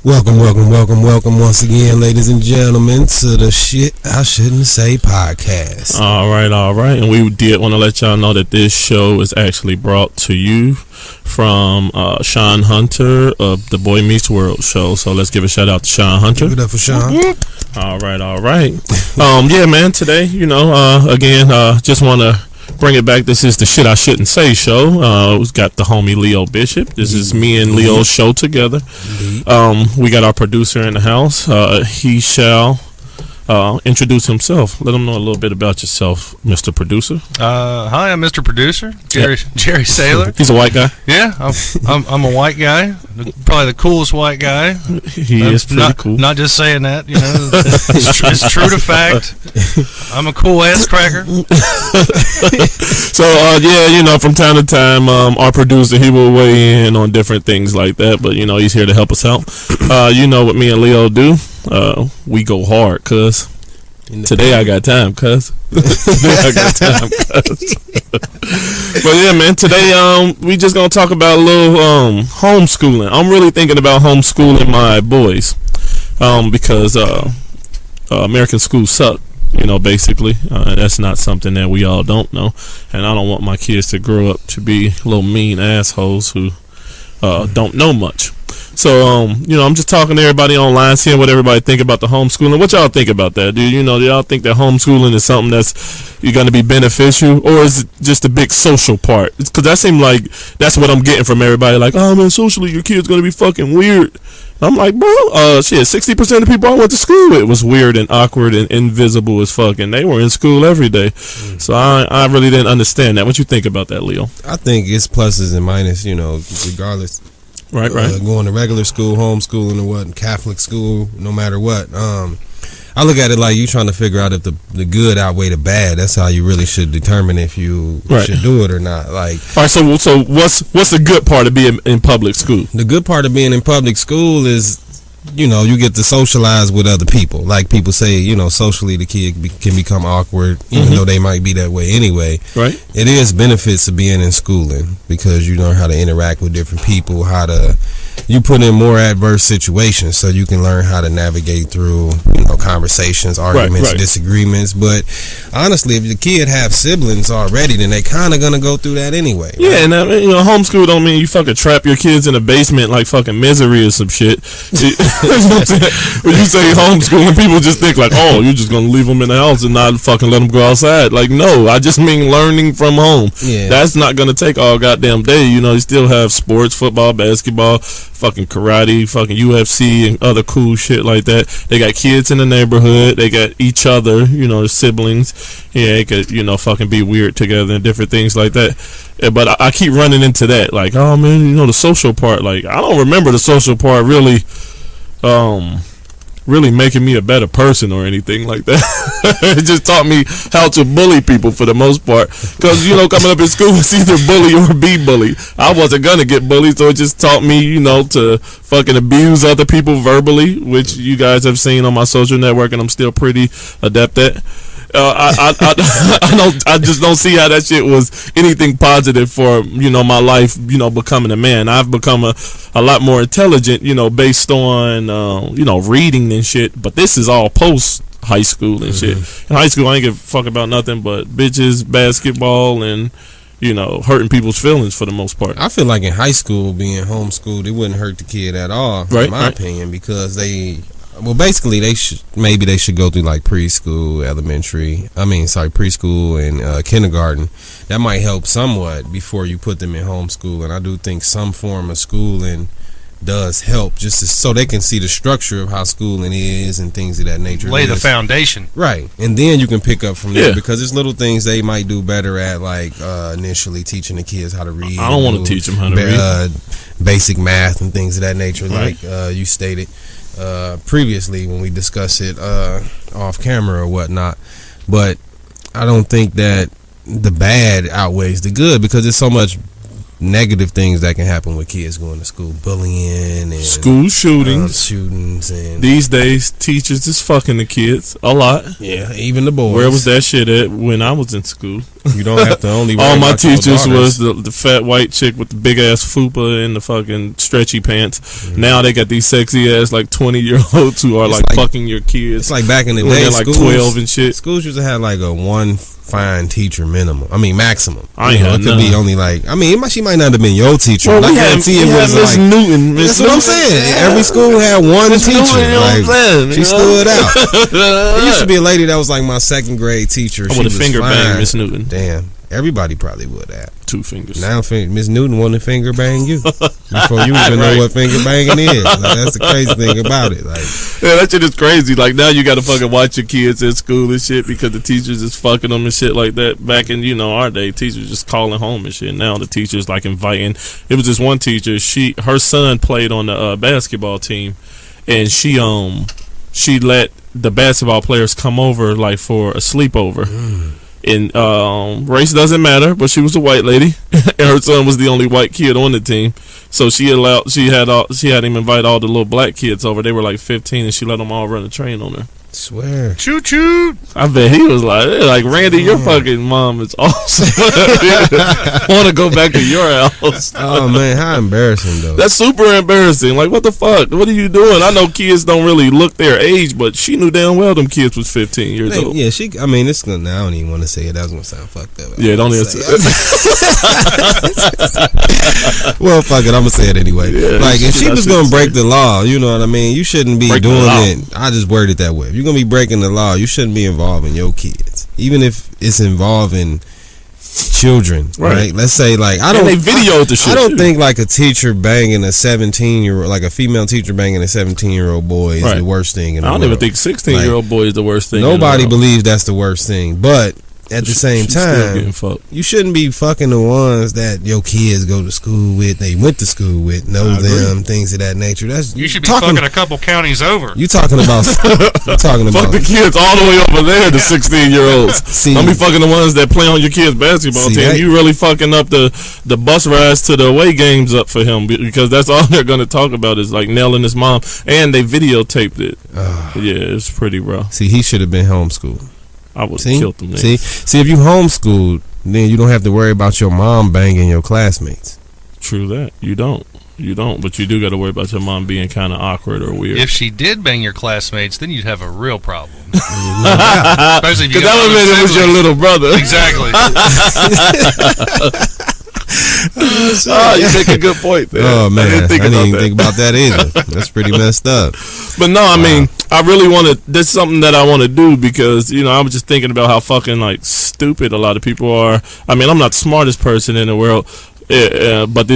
Welcome once again, ladies and gentlemen, to the Shit I Shouldn't Say podcast. All right. And we did want to let y'all know that this show is actually brought to you from Sean Hunter of the Boy Meets World show. So let's give a shout out to Sean Hunter. Give it up for Sean. All right. Yeah, man, today, again, just want to bring it back. This is the Shit I Shouldn't Say show. We've got the homie Leo Bishop. This is me and Leo's show together. We got our producer in the house. He shall introduce himself. Let him know a little bit about yourself, Mr. Producer. Hi, I'm Mr. Producer, Jerry Saylor. He's a white guy. Yeah, I'm a white guy. Probably the coolest white guy. He is pretty cool. Not just saying that, it's true to fact. I'm a cool ass cracker. So from time to time, our producer, he will weigh in on different things like that. But he's here to help us out. What me and Leo do. We go hard, cuz. Today I got time, cuz. But yeah, man, today we just gonna talk about a little homeschooling. I'm really thinking about homeschooling my boys, because American schools suck. Basically, that's not something that we all don't know, and I don't want my kids to grow up to be little mean assholes who don't know much. So, I'm just talking to everybody online, seeing what everybody think about the homeschooling. What y'all think about that, dude? Do y'all think that homeschooling is something that's going to be beneficial, or is it just a big social part? Because that seems like that's what I'm getting from everybody. Like, oh, man, socially, your kid's going to be fucking weird. I'm like, bro, 60% of people I went to school with was weird and awkward and invisible as fuck, and they were in school every day. So I really didn't understand that. What you think about that, Leo? I think it's pluses and minuses, regardless. Right. Going to regular school, homeschooling, or what, Catholic school, no matter what. I look at it like you trying to figure out if the good outweigh the bad. That's how you really should determine if you should do it or not. Like, all right. So what's the good part of being in public school? The good part of being in public school is, you get to socialize with other people. Like people say, socially the kid can become awkward, even though they might be that way anyway. Right. It is benefits of being in schooling because you learn how to interact with different people, you put in more adverse situations so you can learn how to navigate through, conversations, arguments, disagreements. But honestly, if the kid have siblings already, then they kind of gonna go through that anyway. Right? Yeah, and homeschool don't mean you fucking trap your kids in a basement like fucking Misery or some shit. When you say homeschooling, people just think like, oh, you're just gonna leave them in the house and not fucking let them go outside. Like, no, I just mean learning from home. Yeah. That's not gonna take all goddamn day. You still have sports, football, basketball, fucking karate, fucking UFC, and other cool shit like that. They got kids in the neighborhood. They got each other, siblings. Yeah, they could, fucking be weird together and different things like that. Yeah, but I keep running into that. Like, oh, man, the social part. Like, I don't remember the social part really making me a better person or anything like that. It just taught me how to bully people for the most part. Because, coming up in school, it's either bully or be bullied. I wasn't going to get bullied, so it just taught me, to fucking abuse other people verbally, which you guys have seen on my social network, and I'm still pretty adept at. I just don't see how that shit was anything positive for my life, becoming a man. I've become a lot more intelligent, based on reading and shit. But this is all post high school and shit. In high school, I ain't give a fuck about nothing but bitches, basketball, and hurting people's feelings for the most part. I feel like in high school, being homeschooled, it wouldn't hurt the kid at all, in my opinion, because basically they should go through like preschool and kindergarten. That might help somewhat before you put them in homeschool. And I do think some form of schooling does help, so they can see the structure of how schooling is and things of that nature. Lay the foundation. Right. And then you can pick up from there, because there's little things they might do better at, like initially teaching the kids how to read. I don't want to teach them how to read. Basic math and things of that nature, like you stated previously when we discussed it off camera or whatnot. But I don't think that the bad outweighs the good, because there's so much negative things that can happen with kids going to school, bullying and school shootings, and these days teachers is fucking the kids a lot. Yeah, even the boys. Where was that shit at when I was in school? You don't have to only worry all my about your teachers was daughters. the fat white chick with the big ass fupa and the fucking stretchy pants. Mm-hmm. Now they got these sexy ass like 20-year-olds who are like fucking your kids. It's like back in the when day, they're like schools, 12 and shit. Schools used to have like a one fine teacher minimum. I mean maximum. I ain't had it could be none. only like. I mean, she might not have been your teacher. Well, but we I had guarantee it was Miss like. Newton. That's what I'm saying. Every school had one teacher. She stood out. There used to be a lady that was like my second grade teacher. I would have finger banged Miss Newton. Damn. Everybody probably would have. 2 fingers. Now Miss Newton wanted to finger bang you before you even know what finger banging is. Like, that's the crazy thing about it. Like, yeah, that shit is crazy. Like now you got to fucking watch your kids at school and shit because the teachers is fucking them and shit like that. Back in our day, teachers just calling home and shit. Now the teachers like inviting. It was this one teacher. Her son played on the basketball team, and she let the basketball players come over like for a sleepover. And race doesn't matter, but she was a white lady, and her son was the only white kid on the team. So she had him invite all the little black kids over. They were like 15, and she let them all run a train on her. Swear. Choo choo. I bet he was like Randy, your fucking mom is awesome. Want to go back to your house? Oh man, how embarrassing though. That's super embarrassing. Like, what the fuck? What are you doing? I know kids don't really look their age, but she knew damn well them kids was 15 years old. Yeah, she. I mean, it's gonna. I don't even want to say it. That was gonna sound fucked up. Yeah, don't even say it. Well, fuck it. I'm gonna say it anyway. Yeah, like, if she was gonna break the law, you know what I mean. You shouldn't be doing it. I just worded it that way. If you're gonna be breaking the law, you shouldn't be involving your kids, even if it's involving children, right? Let's say like they videoed the shit. I don't think like a teacher banging a 17-year-old, like a female teacher banging a 17-year-old boy is the worst thing in the world. I don't even think 16-year-old boy is the worst thing. Nobody believes that's the worst thing, but at the same time, you shouldn't be fucking the ones that your kids go to school with, they went to school with, know them, things of that nature. You should be fucking a couple counties over. You talking about? Fuck the kids all the way over there, the 16-year-olds. Don't be fucking the ones that play on your kids' basketball team. You really fucking up the bus rides to the away games up for him, because that's all they're gonna talk about is like nailing his mom, and they videotaped it. Yeah, it's pretty rough. See, he should have been homeschooled. I would have killed them. See, if you homeschooled, then you don't have to worry about your mom banging your classmates. True that. You don't, but you do got to worry about your mom being kind of awkward or weird. If she did bang your classmates, then you'd have a real problem. Especially if you that would mean it was your little brother. Exactly. You make a good point there. Oh man, I didn't even think about that either. That's pretty messed up. But no, I mean, I really want to. That's something that I want to do because I was just thinking about how fucking like stupid a lot of people are. I mean, I'm not the smartest person in the world. But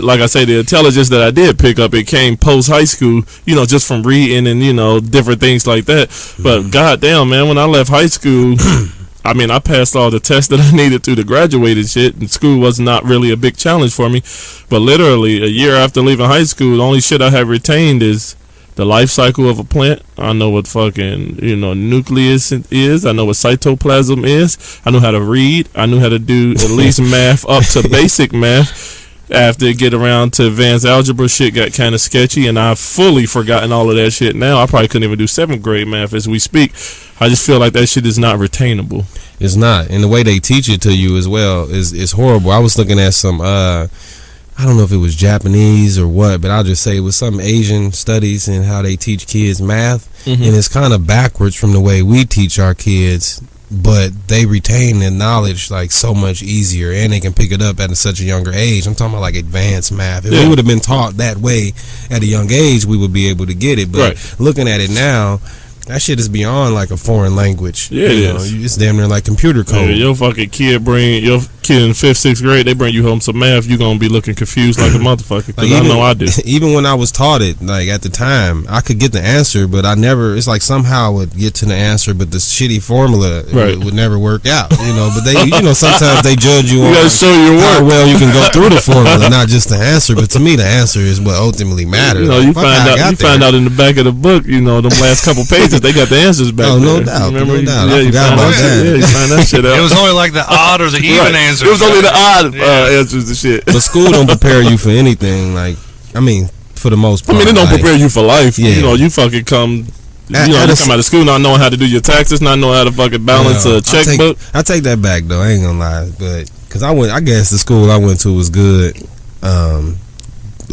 like I say, the intelligence that I did pick up, it came post high school, just from reading and different things like that. But goddamn, man, when I left high school, I mean, I passed all the tests that I needed to graduate and shit, and school was not really a big challenge for me. But literally, a year after leaving high school, the only shit I have retained is the life cycle of a plant. I know what fucking, nucleus is. I know what cytoplasm is. I know how to read. I knew how to do at least math up to basic math. After it get around to advanced algebra, shit got kind of sketchy, and I've fully forgotten all of that shit now. I probably couldn't even do 7th grade math as we speak. I just feel like that shit is not retainable. It's not, and the way they teach it to you as well is horrible. I was looking at some, I don't know if it was Japanese or what, but I'll just say it was some Asian studies and how they teach kids math, and it's kind of backwards from the way we teach our kids. But they retain their knowledge like so much easier, and they can pick it up at such a younger age. I'm talking about like advanced math. If we would have been taught that way at a young age, we would be able to get it. But looking at it now, that shit is beyond like a foreign language. Yeah, it's damn near like computer code. Yeah, your fucking kid your kid in 5th, 6th grade, they bring you home some math, you gonna be looking confused like a motherfucker. Because I know I do. Even when I was taught it, like at the time, I could get the answer, but I never. It's like somehow I would get to the answer, but the shitty formula would never work out. But they, sometimes they judge you on gotta show your work. How well you can go through the formula, not just the answer. But to me, the answer is what ultimately matters. You find out in the back of the book, them last couple pages, they got the answers back. Oh, no doubt. Remember? No doubt. Yeah, I forgot about that. Yeah, you find that shit out. It was only like the odd or the even answer answers. It was only the odd Yeah. answers to shit. But school don't prepare you for anything. Like, I mean, for the most part. I mean, it don't like, prepare you for life. Yeah. You know, you fucking come. You At- know, at you a come out of school not knowing how to do your taxes, not knowing how to fucking balance a checkbook. I take that back though. I ain't gonna lie, but because I guess the school I went to was good.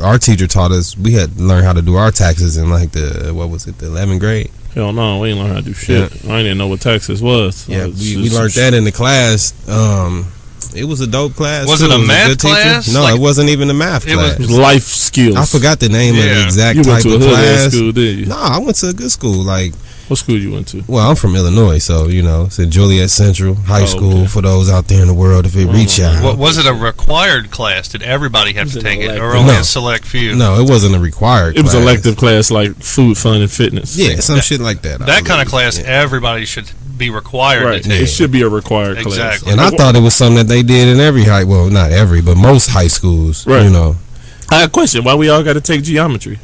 Our teacher taught us we had to learn how to do our taxes in like the 11th grade. Hell no, we ain't learn how to do shit. I didn't know what taxes was. Yeah, we learned that in the class. It was a dope class. Was too. it a was math good teacher. class? No, Like, it wasn't even a math it class. It was life skills. I forgot the name of the Yeah. exact You type went to a of hood ass class. school, did you? No, I went to a good school. Like, What school you went to? well, I'm from Illinois, so you know, it's in Joliet Central High School okay. for those out there in the world if it reach out. What was it a required class? Did everybody have Was to it take it, elective? or only No. a select few? No, it wasn't a required. It was class. elective class like food, fun, and fitness. Yeah, some shit like that. I That kind of believe. class, Yeah. everybody should be required Right. to take. It should be a required class. Exactly. And I thought it was something that they did in every high. Well, not every, but most high schools. Right. You know. I have a question. Why we all got to take geometry?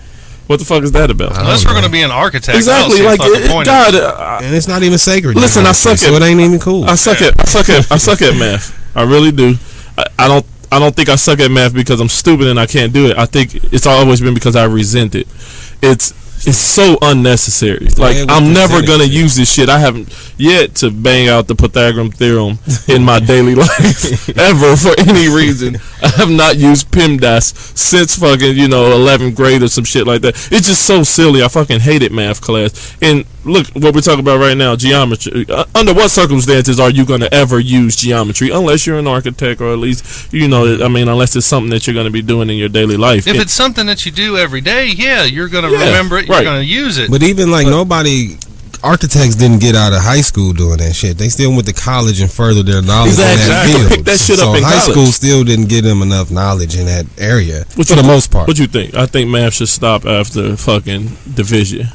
What the fuck is that about? Unless we're going to be an architect. Exactly. I Like, don't see the fucking point of it. God, And it's not even sacred. Listen, I so suck at- it ain't even cool. I suck at math. I really do. I don't think I suck at math because I'm stupid and I can't do it. I think it's always been because I resent it. It's so unnecessary. Like, Yeah, with I'm never percentage. gonna use this shit. I haven't yet to bang out the Pythagorean theorem in my daily life ever for any reason. I have not used PEMDAS since fucking 11th grade or some shit like that. It's just so silly. I fucking hated math class. And look what we're talking about right now, geometry. Under what circumstances are you gonna ever use geometry? Unless you're an architect, or at least unless it's something that you're gonna be doing in your daily life. If it's something that you do every day, yeah, you're going to Yeah, remember it. You're right. going to use it. But even like architects didn't get out of high school doing that shit. They still went to college and furthered their knowledge in Exactly. that Exactly. field. Pick that shit so up in high college. school still didn't give them enough knowledge in that area for the most part. What you think? I think math should stop after fucking division.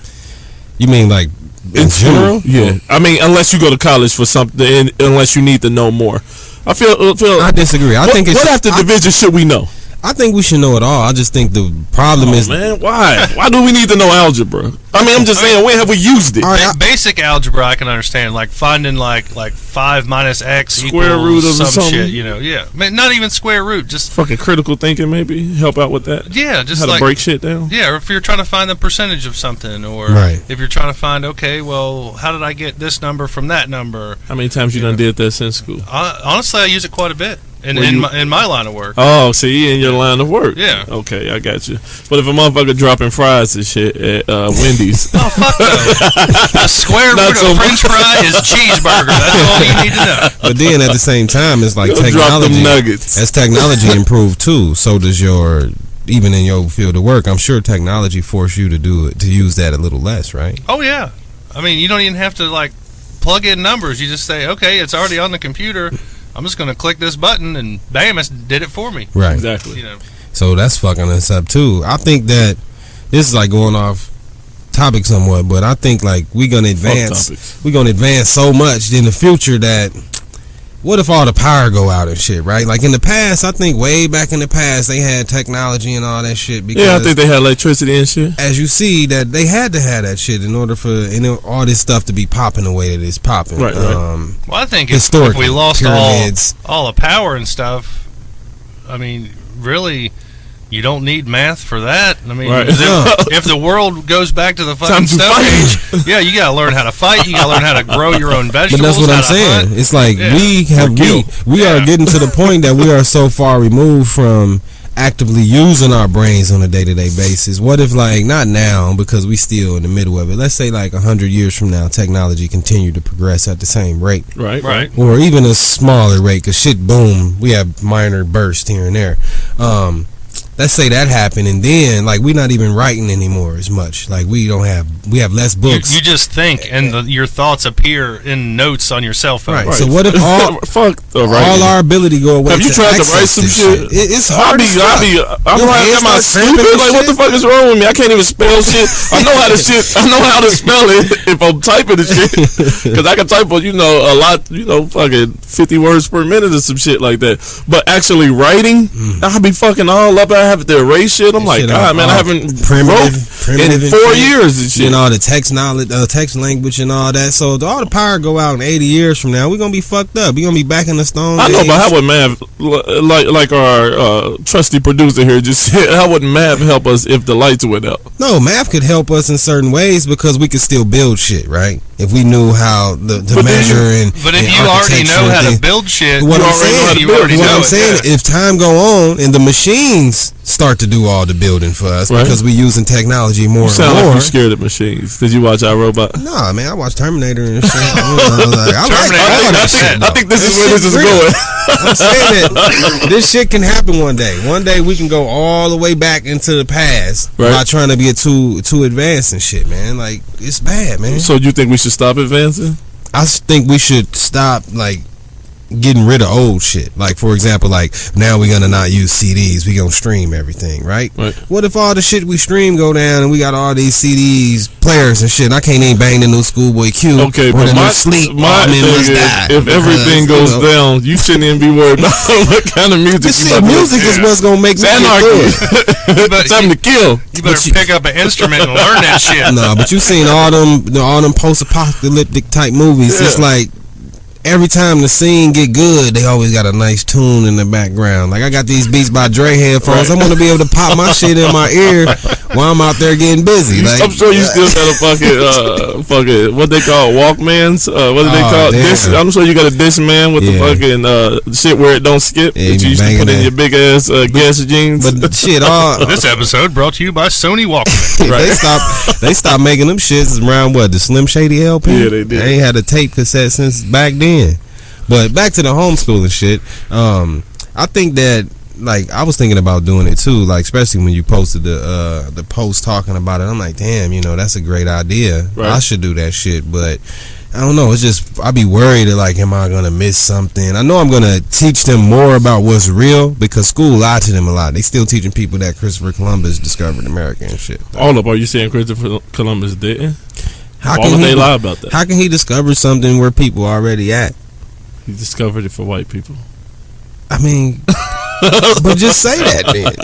You mean like in general? Yeah. I mean, unless you go to college for something, unless you need to know more. I feel. I disagree. I think it's what after division should we know? I think we should know it all. I just think the problem is, man, why? Why do we need to know algebra? I mean, I'm just saying, when have we used it? all right, Basic algebra I can understand, like finding like 5 minus x Square equals root of some something? shit, yeah. I mean, not even square root, just Fucking critical thinking, maybe help out with that. yeah, just How to like break shit down. yeah, or if you're trying to find the percentage of something, or Right. if you're trying to find, okay, well, how did I get this number from that number? How many times you done did that since school? Honestly, I use it quite a bit in Well, in my line of work. Oh, see, in your line of work. Yeah. Okay, I got you. But if a motherfucker dropping fries and shit at Wendy's, Oh fuck no! The square Not root so of much. French fry is cheeseburger. That's all you need to know. but then at the same time, it's like Go drop them technology. nuggets. As technology improved too, so does even in your field of work. I'm sure technology forced you to use that a little less, right? Oh yeah, I mean you don't even have to like plug in numbers. You just say, okay, it's already on the computer. I'm just gonna click this button and bam, it did it for me. Right. Exactly. You know, So that's fucking us up too. I think that this is like going off topic somewhat, but I think like we're gonna advance. topics. We're gonna advance so much in the future that what if all the power go out and shit, right? Like in the past, I think way back in the past they had technology and all that shit. Because Yeah, I think they had electricity and shit. as you see that they had to have that shit in order for all this stuff to be popping the way that it's popping. Right. well, I think if Historically, we lost pyramids. all the power and stuff, I mean, really, you don't need math for that. I mean, Right. if the world goes back to the fucking Time to Stone fight. Age, yeah, you gotta learn how to fight. You gotta learn how to grow your own But vegetables. that's what how I'm to saying. hunt. It's like Yeah. we are Yeah. getting to the point that we are so far removed from actively using our brains on a day-to-day basis. What if like not now because we still in the middle of it. Let's say like 100 years from now, technology continued to progress at the same rate, Right. Right. or even a smaller rate. Cause shit, boom, we have minor bursts here and there. Let's say that happened, and then like we're not even writing anymore as much. Like we have less books. You just think, and your thoughts appear in notes on your cell phone. Right. So what if all our ability go away? Have you tried to write access some this shit? It's hard. I'm Your like, hands am I start stupid? cramping and Like, what the shit? fuck is wrong with me? I can't even spell shit. I know how to spell it if I'm typing the shit. Because I can type, a lot, fucking 50 words per minute or some shit like that. But actually writing, I'll be fucking all up. I have to erase shit. I'm like, Shit, God, man, I all haven't primitive. wrote primitive in 4 years and shit. And all the text knowledge, text language and all that. So all the power go out in 80 years from now. We're going to be fucked up. We're going to be back in the Stone Age. I know, but how would Mav, like our trusty producer here just said, how would Mav help us if the lights went out? No, math could help us in certain ways because we could still build shit, right? If we knew how to measure But if you already know how to build shit, what I'm saying, if time go on and the machines start to do all the building for us because we're using technology more and more. Like you're scared of machines. Did you watch iRobot? Nah, man, I watch Terminator and shit. I think this is where this is going. I'm saying that this shit can happen one day. One day we can go all the way back into the past by trying to be too advanced and shit, man. Like, it's bad, man. So you think we should stop advancing? I think we should stop, like, getting rid of old shit. Like, for example, like, now we're gonna not use CDs, we gonna stream everything, right? What if all the shit we stream go down and we got all these CDs, players and shit, and I can't even bang the new Schoolboy Q? Okay, but my thing is, if everything goes down, you shouldn't even be worried about what kind of music you about. Music is what's gonna make me it's time to kill. You better pick up an instrument and learn that shit. Nah, but you seen all them post-apocalyptic type movies. It's like every time the scene get good, they always got a nice tune in the background. Like, I got these Beats by Dre headphones. I want to be able to pop my shit in my ear while I'm out there getting busy. Like, I'm sure you still got a fucking what they call Walkmans. What do they call this? I'm sure you got a Discman with the fucking shit where it don't skip. That you used to put in your big ass gas jeans. But shit, this episode brought to you by Sony Walkman. They stopped making them shits around the Slim Shady LP. Yeah, they did. They ain't had a tape cassette since back then. But back to the homeschooling shit. I think that, like, I was thinking about doing it too. Like, especially when you posted the post talking about it. I'm like, damn, that's a great idea. I should do that shit. But I don't know. It's just I'd be worried that, like, am I gonna miss something? I know I'm gonna teach them more about what's real because school lied to them a lot. They still teaching people that Christopher Columbus discovered America and shit. Hold up, are you saying Christopher Columbus didn't? How can they lie about that? How can he discover something where people are already at? He discovered it for white people. I mean, but just say that then. Like,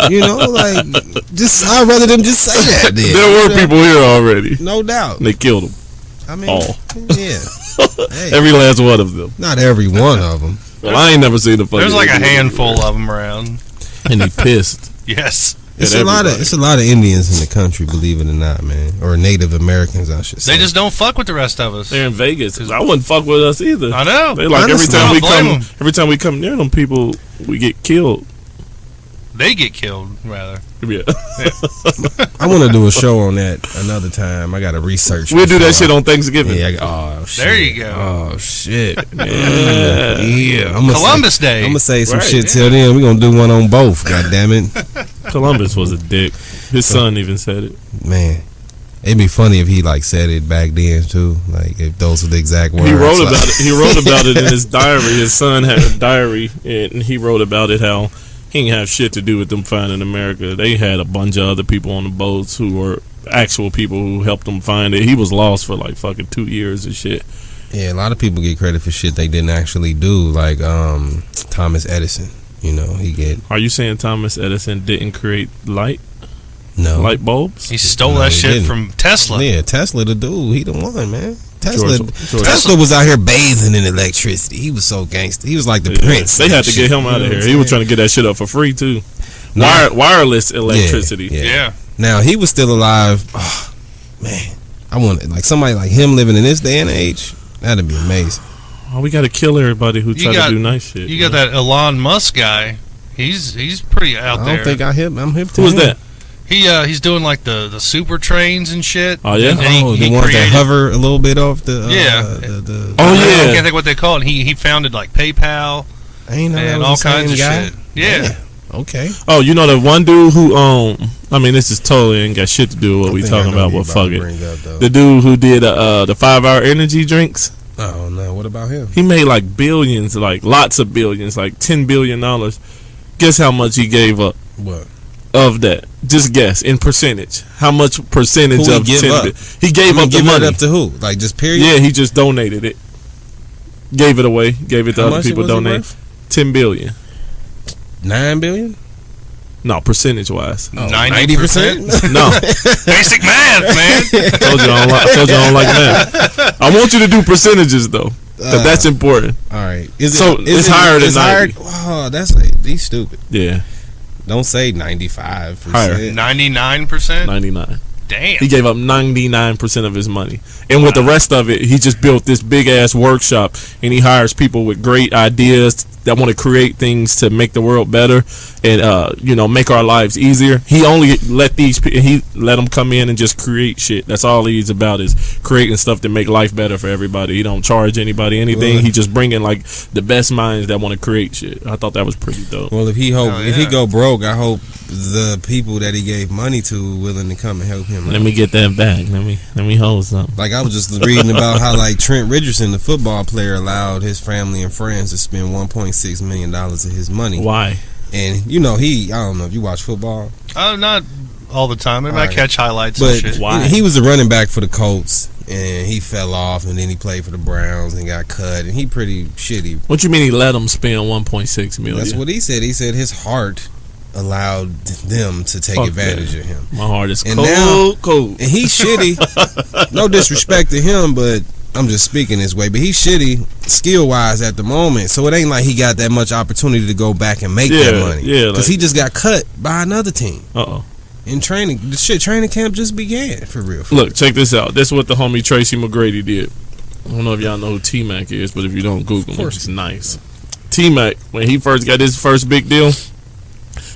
I'd rather them just say that then. There were people here already. No doubt. And they killed them. I mean, all. Yeah. Hey, every last one of them. Not every one of them. Well, I ain't never seen the fucking. There's like a handful of them around. And he pissed. Yes. It's a lot of Indians in the country, believe it or not, man, or Native Americans, I should say. They just don't fuck with the rest of us. They're in Vegas. I wouldn't fuck with us either. I know. They like every time we come near them people, we get killed. They get killed, rather. Yeah. I want to do a show on that another time. I got to research. We'll do that shit on Thanksgiving. Yeah. Oh shit. There you go. Oh shit. Yeah. Columbus Day. I'm gonna say some shit till then. We're gonna do one on both. God damn it. Columbus was a dick. His son even said it. Man. It'd be funny if he like said it back then too, like if those were the exact words. He wrote about it. He wrote about it in his diary. His son had a diary, and he wrote about it how he didn't have shit to do with them finding America. They had a bunch of other people on the boats who were actual people who helped them find it. He was lost for like fucking 2 years and shit. Yeah, a lot of people get credit for shit they didn't actually do, like Thomas Edison. Are you saying Thomas Edison didn't create light? No. Light bulbs? He stole that shit from Tesla. Yeah, Tesla the dude. He the one, man. Tesla was out here bathing in electricity. He was so gangster. He was like the prince. They had to get him out of here. He was trying to get that shit up for free too. Wireless electricity. Yeah. Now he was still alive. Oh, man, I want like somebody like him living in this day and age. That'd be amazing. Oh, we got to kill everybody who try to do nice shit. You got that Elon Musk guy. He's pretty out there. I don't think I'm hip to Who is that? He's doing like the super trains and shit. Oh yeah, the ones that hover a little bit off the I can't think what they call it. He founded like PayPal and all kinds of shit. Yeah. Okay. Oh, you know the one dude who I mean, this is totally ain't got shit to do with what we talking about. But fuck it. The dude who did the 5-hour energy drinks. Oh no, what about him? He made like billions, like lots of billions, like $10 billion. Guess how much he gave up? What? Of that, just guess in percentage. How much percentage who of he give up? He gave up the money. It up to who? Like just period? Yeah, he just donated it. Gave it away. Gave it to other people. Donate 10 billion. 9 billion? No, percentage wise. 90%. No, Basic math, man. I told you I don't like math. I want you to do percentages though. That's important. All right. It's higher than 90. Oh, he's stupid. Yeah. Don't say 95%. Higher. 99%. 99. Damn. He gave up 99% of his money. And with the rest of it, he just built this big ass workshop and he hires people with great ideas that want to create things to make the world better and make our lives easier. He only let them come in and just create shit. That's all he's about, is creating stuff to make life better for everybody. He don't charge anybody anything. He just bring in like the best minds that want to create shit. I thought that was pretty dope. Well, if he go broke, I hope the people that he gave money to willing to come and help him. Let me get that back. Let me hold something. Like I was just reading about how like Trent Richardson, the football player, allowed his family and friends to spend $1.6 million of his money. Why? And I don't know if you watch football. Not all the time. I might catch highlights but and shit. Why? He was a running back for the Colts, and he fell off, and then he played for the Browns and got cut, and he pretty shitty. What you mean he let him spend 1.6 million? That's what he said. He said his heart allowed them to take advantage of him. My heart is cold. And he's shitty. No disrespect to him, but I'm just speaking this way. But he's shitty skill-wise at the moment, so it ain't like he got that much opportunity to go back and make that money. Yeah, because he just got cut by another team. In training, training camp just began for real. Look, check this out. This is what the homie Tracy McGrady did. I don't know if y'all know who T-Mac is, but if you don't, Google him. It's nice. T-Mac, when he first got his first big deal,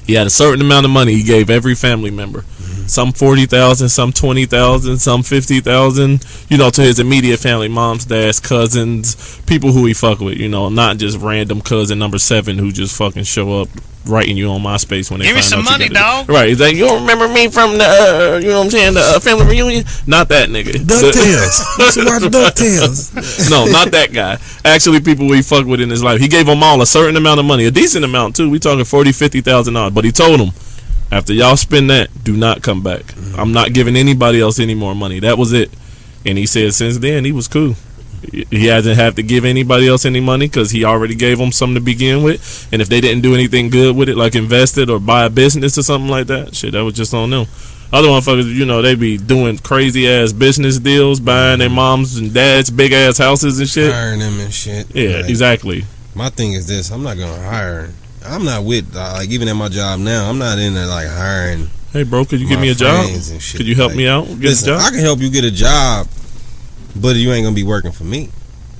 he had a certain amount of money he gave every family member. Some 40,000, some 20,000, some 50,000. To his immediate family, moms, dads, cousins, people who he fuck with. Not just random cousin number 7 who just fucking show up writing you on MySpace when they give me some money, dog. Right? He's like, you don't remember me from the, the family reunion? Not that nigga. DuckTales. You should watch DuckTales. No, not that guy. Actually, people we fuck with in his life. He gave them all a certain amount of money, a decent amount too. We talking $40,000-$50,000, but he told them, after y'all spend that, do not come back. I'm not giving anybody else any more money. That was it. And he said since then he was cool. He hasn't had to give anybody else any money because he already gave them something to begin with. And if they didn't do anything good with it, like invest it or buy a business or something like that, shit, that was just on them. Other motherfuckers, they be doing crazy ass business deals, buying their moms and dads big ass houses and shit. Hiring them and shit. Yeah, exactly. My thing is this: I'm not gonna hire. I'm not with even at my job now. I'm not in there like hiring. Hey, bro, could you give me a job? Could you help me out? Listen, a job? I can help you get a job, but you ain't gonna be working for me.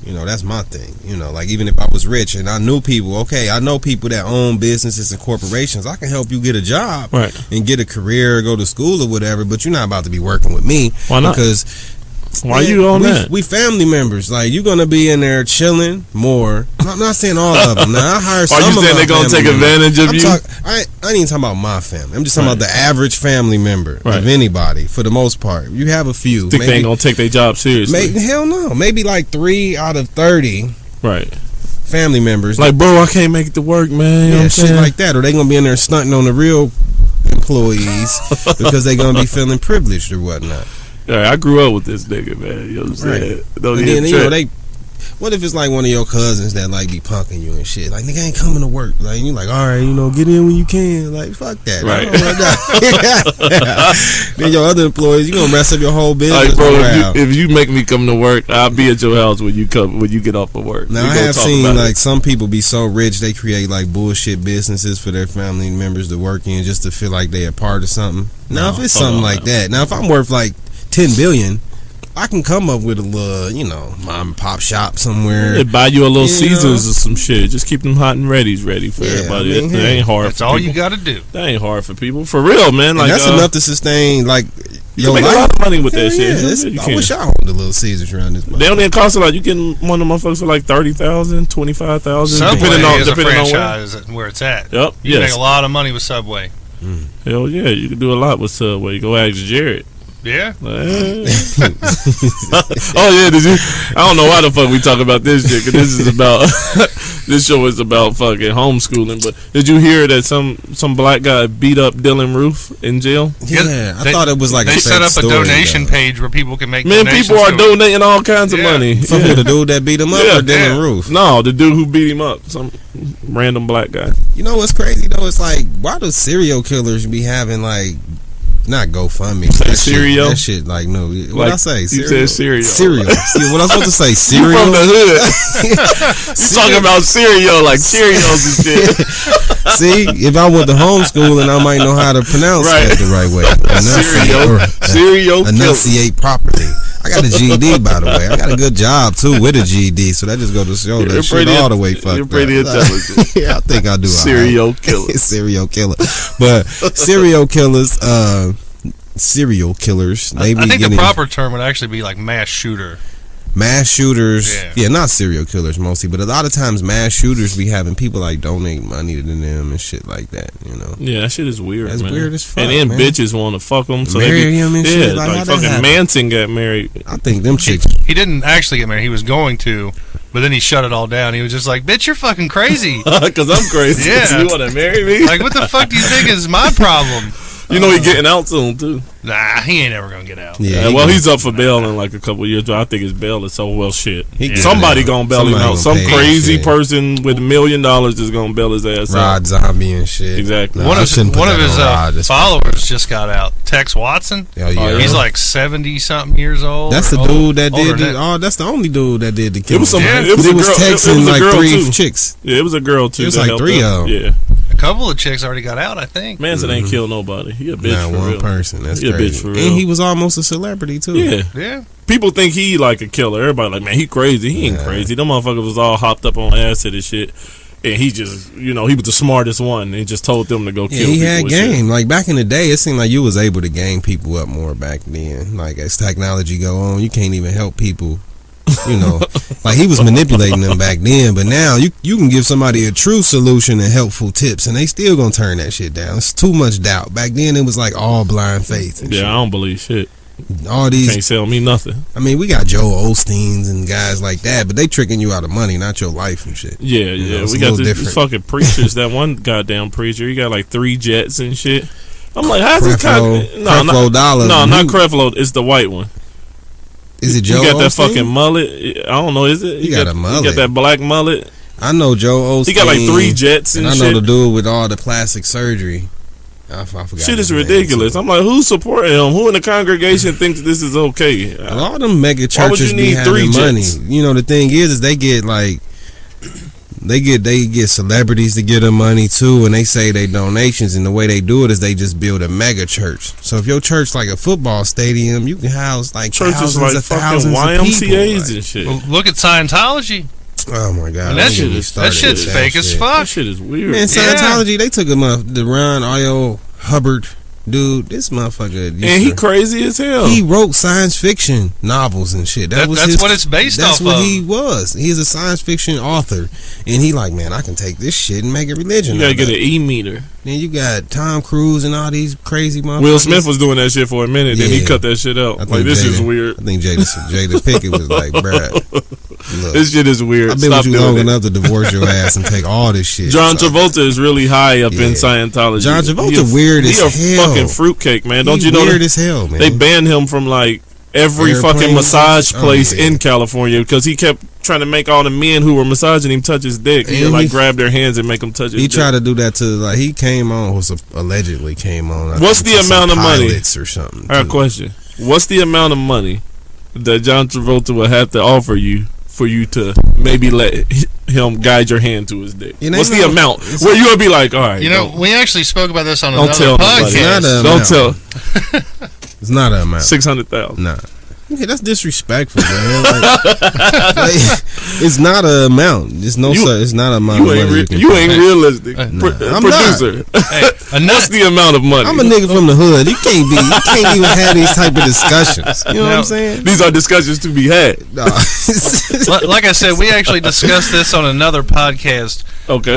That's my thing. Like even if I was rich and I knew people, I know people that own businesses and corporations. I can help you get a job, right, and get a career, go to school or whatever. But you're not about to be working with me. Why not? Because why you on that? We family members. Like you're gonna be in there chilling more. I'm not saying all of them. Now I hire some. Are you saying they're gonna take advantage of you? I ain't even talking about my family. I'm just talking about the average family member of anybody. For the most part, you have a few. Think they ain't gonna take their job seriously? Hell no. Maybe like 3 out of 30. Right. Family members. Like, bro, I can't make it to work, man. Yeah, shit like that. Or they gonna be in there stunting on the real employees because they gonna be feeling privileged or whatnot. Yeah, I grew up with this nigga, man. You know what I'm saying? And then, what if it's like one of your cousins that like be punking you and shit? Like, nigga ain't coming to work. Like, you like, all right, get in when you can. Like, fuck that. Right. Then your other employees, you gonna mess up your whole business. Like, bro, if you make me come to work, I'll be at your house when you get off of work. Now, I have seen like some people be so rich they create like bullshit businesses for their family members to work in just to feel like they a part of something. Now, if it's something like that, now if I'm worth like 10 billion, I can come up with a little, mom and pop shop somewhere. Yeah, buy you a little Caesars or some shit. Just keep them hot and ready for everybody. That ain't hard. That's all you got to do. That ain't hard for people, for real, man. Like that's enough to sustain like your life. Make a lot of money with that shit. I wish I owned the little Caesars around this. They don't even cost a lot. You getting one of them motherfuckers for like 30,000, 25,000. Subway is a franchise where it's at. Yep. You make a lot of money with Subway. Hell yeah, you can do a lot with Subway. Go ask Jared. Yeah. Oh yeah, did you? I don't know why the fuck we talk about this shit. Cause this is about this show is about fucking homeschooling. But did you hear that some black guy beat up Dylan Roof in jail? Yeah, I thought it was like they a set up story, a donation though. page where people can make. Man, donations people are to donating all kinds of money. Fucking with the dude that beat him up or Dylan Roof? No, the dude who beat him up, some random black guy. You know what's crazy though? It's like, why do serial killers be having like, not GoFundMe? Say cereal? That shit, like, no. What Like, I say? you said cereal. Cereal. See, what I was supposed to say? You Cereal. from the hood? You talking about cereal like Cheerios and shit? See, if I went to homeschooling, I might know how to pronounce that the right way. Cereal. Enunciate properly. I got a GED, by the way. I got a good job too with a GED, so that just goes to show that shit all the way fucked You're pretty up. intelligent. Yeah, I think I do. Serial killer. Serial killer. But serial killers, they be I think getting the proper term would actually be like mass shooter. mass shooters. Yeah, not serial killers mostly, but a lot of times mass shooters be having people like donate money to them and shit like that, you know. Yeah, that shit is weird. That's man. weird as fuck. And then man. bitches want to fuck them, so marry they be, him and shit. Like, how that fucking happen? Manson got married. I think them chicks. He didn't actually get married. He was going to, but then he shut it all down. He was just like, "Bitch, you're fucking crazy." Because I'm crazy. Yeah. You want to marry me? Like, what the fuck do you think is my problem? You know he getting out soon too. Nah, he ain't ever gonna get out. Yeah, Well, he's up for bail in like a couple of years, but I think his bail is so well shit. He Somebody get gonna bail him Somebody out. gonna Some pay crazy his shit. person with $1 million is gonna bail his ass out. Rod Zombie and shit. Exactly. Nah, One I of shouldn't put that his on Rod. That's followers just got out. Tex Watson. Oh, yeah. He's like 70-something years old. That's the or dude that older did than it. Oh, that's the only dude that did the killing. It was some. Yeah. It was But a it was girl. texting it was a like girl 3 too. chicks. Yeah, it was a girl too. It was that like helped 3 out. of them. Yeah, A couple of chicks already got out, I think. Manson ain't killed nobody. He a bitch Not for one real. person. That's He a crazy. bitch for real. And he was almost a celebrity too. Yeah. Yeah. People think he like a killer. Everybody like, man, he crazy. He ain't Nah. crazy. Them motherfuckers was all hopped up on acid and shit. And he just, he was the smartest one. And he just told them to go kill Yeah, he people. had and game. Like back in the day, it seemed like you was able to gang people up more back then. Like as technology go on, you can't even help people. You know, like he was manipulating them back then, but now you can give somebody a true solution and helpful tips, and they still gonna turn that shit down. It's too much doubt. Back then, it was like all blind faith. And Yeah, I don't believe shit. shit. All these. Can't sell me nothing. I mean, we got Joel Osteens and guys like that, but they tricking you out of money, not your life and shit. Yeah, You know, yeah. it's We a got little these different. fucking preachers. That one goddamn preacher, he got like 3 jets and shit. I'm like, how's this Creflo Dollar. No, not Creflo. It's the white one. Is it Joe He got that Osteen? fucking mullet. I don't know. Is it? He got a mullet. He got that black mullet. I know Joe Osteen. He got like 3 jets and I know shit. the dude with all the plastic surgery. I forgot. Shit his is name, ridiculous. too. I'm like, who's supporting him? Who in the congregation thinks this is okay? A lot of them mega Why would churches you be need 3 having money. jets? You know, the thing is they get like they get celebrities to get them money too, and they say they donations, and the way they do it is they just build a mega church. So if your church like a football stadium, you can house like Churches thousands like of fucking thousands YMCA's of people. and shit. Well, look at Scientology. Oh my god, And don't that get me shit started shit's with fake that as shit. fuck. That shit is weird. Man, Scientology, they took him up the Ron Io Hubbard dude. This motherfucker, And he crazy as hell. he wrote science fiction novels and shit. That's what it's based That's off what of. he was. He's a science fiction author, and he like, man, I can take this shit and make it religion. You gotta out get of an it. E-meter. Then you got Tom Cruise and all these crazy motherfuckers. Will Smith was doing that shit for a minute, then he Yeah. cut that shit out. I think Like, this is Jada- weird. I think Jada Pickett was like, bruh, look, This shit is weird. I've been Stop with you doing long it. enough to divorce your ass and take all this shit. John So, Travolta is really high up in Yeah. Scientology. John Travolta He a- weird as he a hell. fucking fruitcake, man. Don't he you know weird that? as hell, man. They banned him from like every Airplanes fucking massage and- place oh, yeah. in California because he kept trying to make all the men who were massaging him touch his dick. He And would like he- grab their hands and make them touch his He dick. tried to do that to like he came on allegedly came on. I What's think, the to some amount of money? pilots or something? I got a too. question. What's the amount of money that John Travolta would have to offer you for you to maybe let him guide your hand to his dick? It ain't What's the no- amount? it's- Where you would be like, all right, You know, we actually spoke about this on Don't another tell nobody. It's not podcast. a- don't amount. tell. It's not an amount. 600,000. Nah. Yeah, that's disrespectful, man. Like, it's not an amount. It's no. It's not an amount of money. You ain't realistic. Nah, I'm Producer. Hey, a What's nut, the amount of money? I'm a nigga from the hood. You can't even have these type of discussions. You know what No. I'm saying? These are discussions to be had. Nah. like I said, we actually discussed this on another podcast. Okay.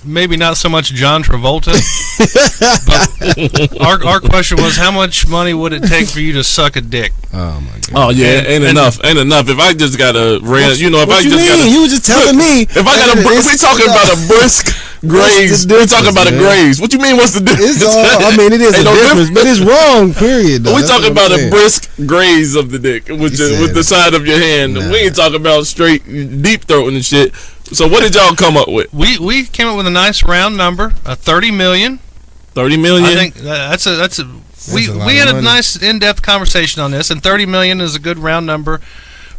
maybe not so much John Travolta. But our question was, how much money would it take for you to suck a dick? Oh my god. Oh yeah, ain't enough. If I just got a rent, you were just telling me. If I got we talking about a brisk graze. We're talking about a graze. What you mean? What's the difference? It is a difference, but it's wrong. Period. We talking about a brisk graze of the dick with the side of your hand. Nah. We ain't talking about straight deep throating and shit. So what did y'all come up with? We came up with a nice round number, 30 million. 30 million. I think that's a. We had a nice in-depth conversation on this, and 30 million is a good round number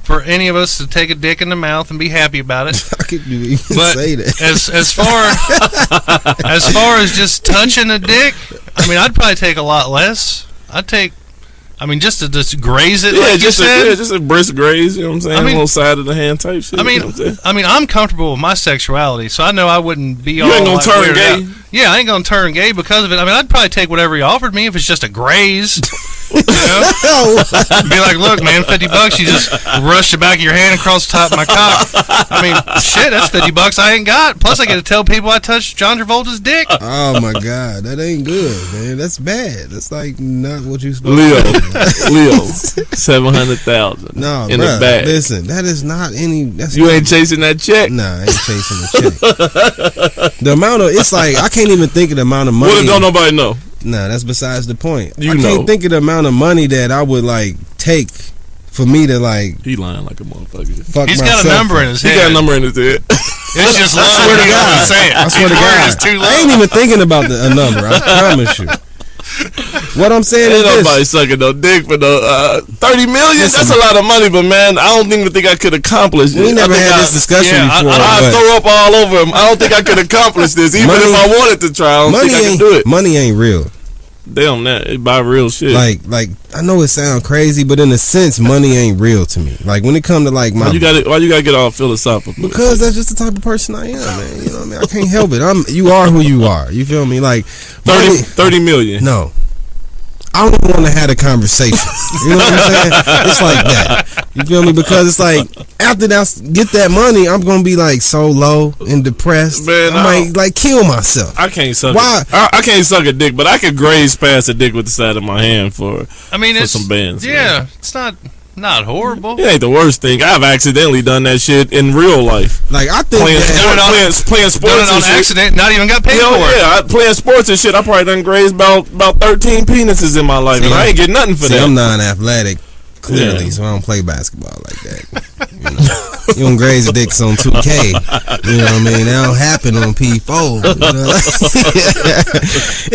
for any of us to take a dick in the mouth and be happy about it. I could even say that. As far as just touching a dick, I mean, I'd probably take a lot less. Just to graze it, like you said. Just a brisk graze, you know what I'm saying? A little side of the hand type shit. I'm comfortable with my sexuality, so I know I wouldn't be all. You ain't gonna turn gay? Yeah, I ain't gonna turn gay because of it. I mean, I'd probably take whatever he offered me if it's just a graze. You know? Be like, look, man, $50. You just rush the back of your hand across the top of my cock. I mean, shit, that's $50 I ain't got. Plus, I get to tell people I touched John Travolta's dick. Oh my god, that ain't good, man. That's bad. That's like not what you supposed to do. Leo, 700,000. No, in the bag. Listen, that is not any. You ain't chasing that check. Nah, I ain't chasing the check. The amount of I can't even think of the amount of money. What if don't nobody know? Nah, that's besides the point. I can't think of the amount of money that I would like take for me to like. He lying like a motherfucker. He's got a number in his head. He got a number in his head. It's just love. I swear to God. I swear to God. I ain't even thinking about a number. I promise you. What I'm saying is this. Nobody sucking no dick for no 30 million. Listen, that's a lot of money, but man, I don't even think I could accomplish it. We never had this discussion before. I'd throw up all over him. I don't think I could accomplish this, even if I wanted to try. I don't think I can do it. Money ain't real. Damn that, they buy real shit. Like I know it sounds crazy, but in a sense, money ain't real to me. Like when it come to like my, why you gotta get all philosophical? Because that's just the type of person I am, man. You know what I mean? I can't help it. You are who you are. You feel me? Like 30 million. No. I don't even want to have a conversation. You know what I'm saying? It's like that. You feel me? Because it's like after get that money, I'm gonna be like so low and depressed. Man, I might like kill myself. I can't suck. Why? I can't suck a dick, but I could graze past a dick with the side of my hand for some bands. Yeah, man. It's not horrible. It ain't the worst thing. I've accidentally done that shit in real life. Like I think playing sports done it on accident, not even got paid for it. Yeah, playing sports and shit. I probably done grazed about 13 penises in my life, and I ain't get nothing for that. I'm non-athletic, clearly, so I don't play basketball like that. You don't graze dicks on 2K. You know what I mean? That don't happen on P4. You know?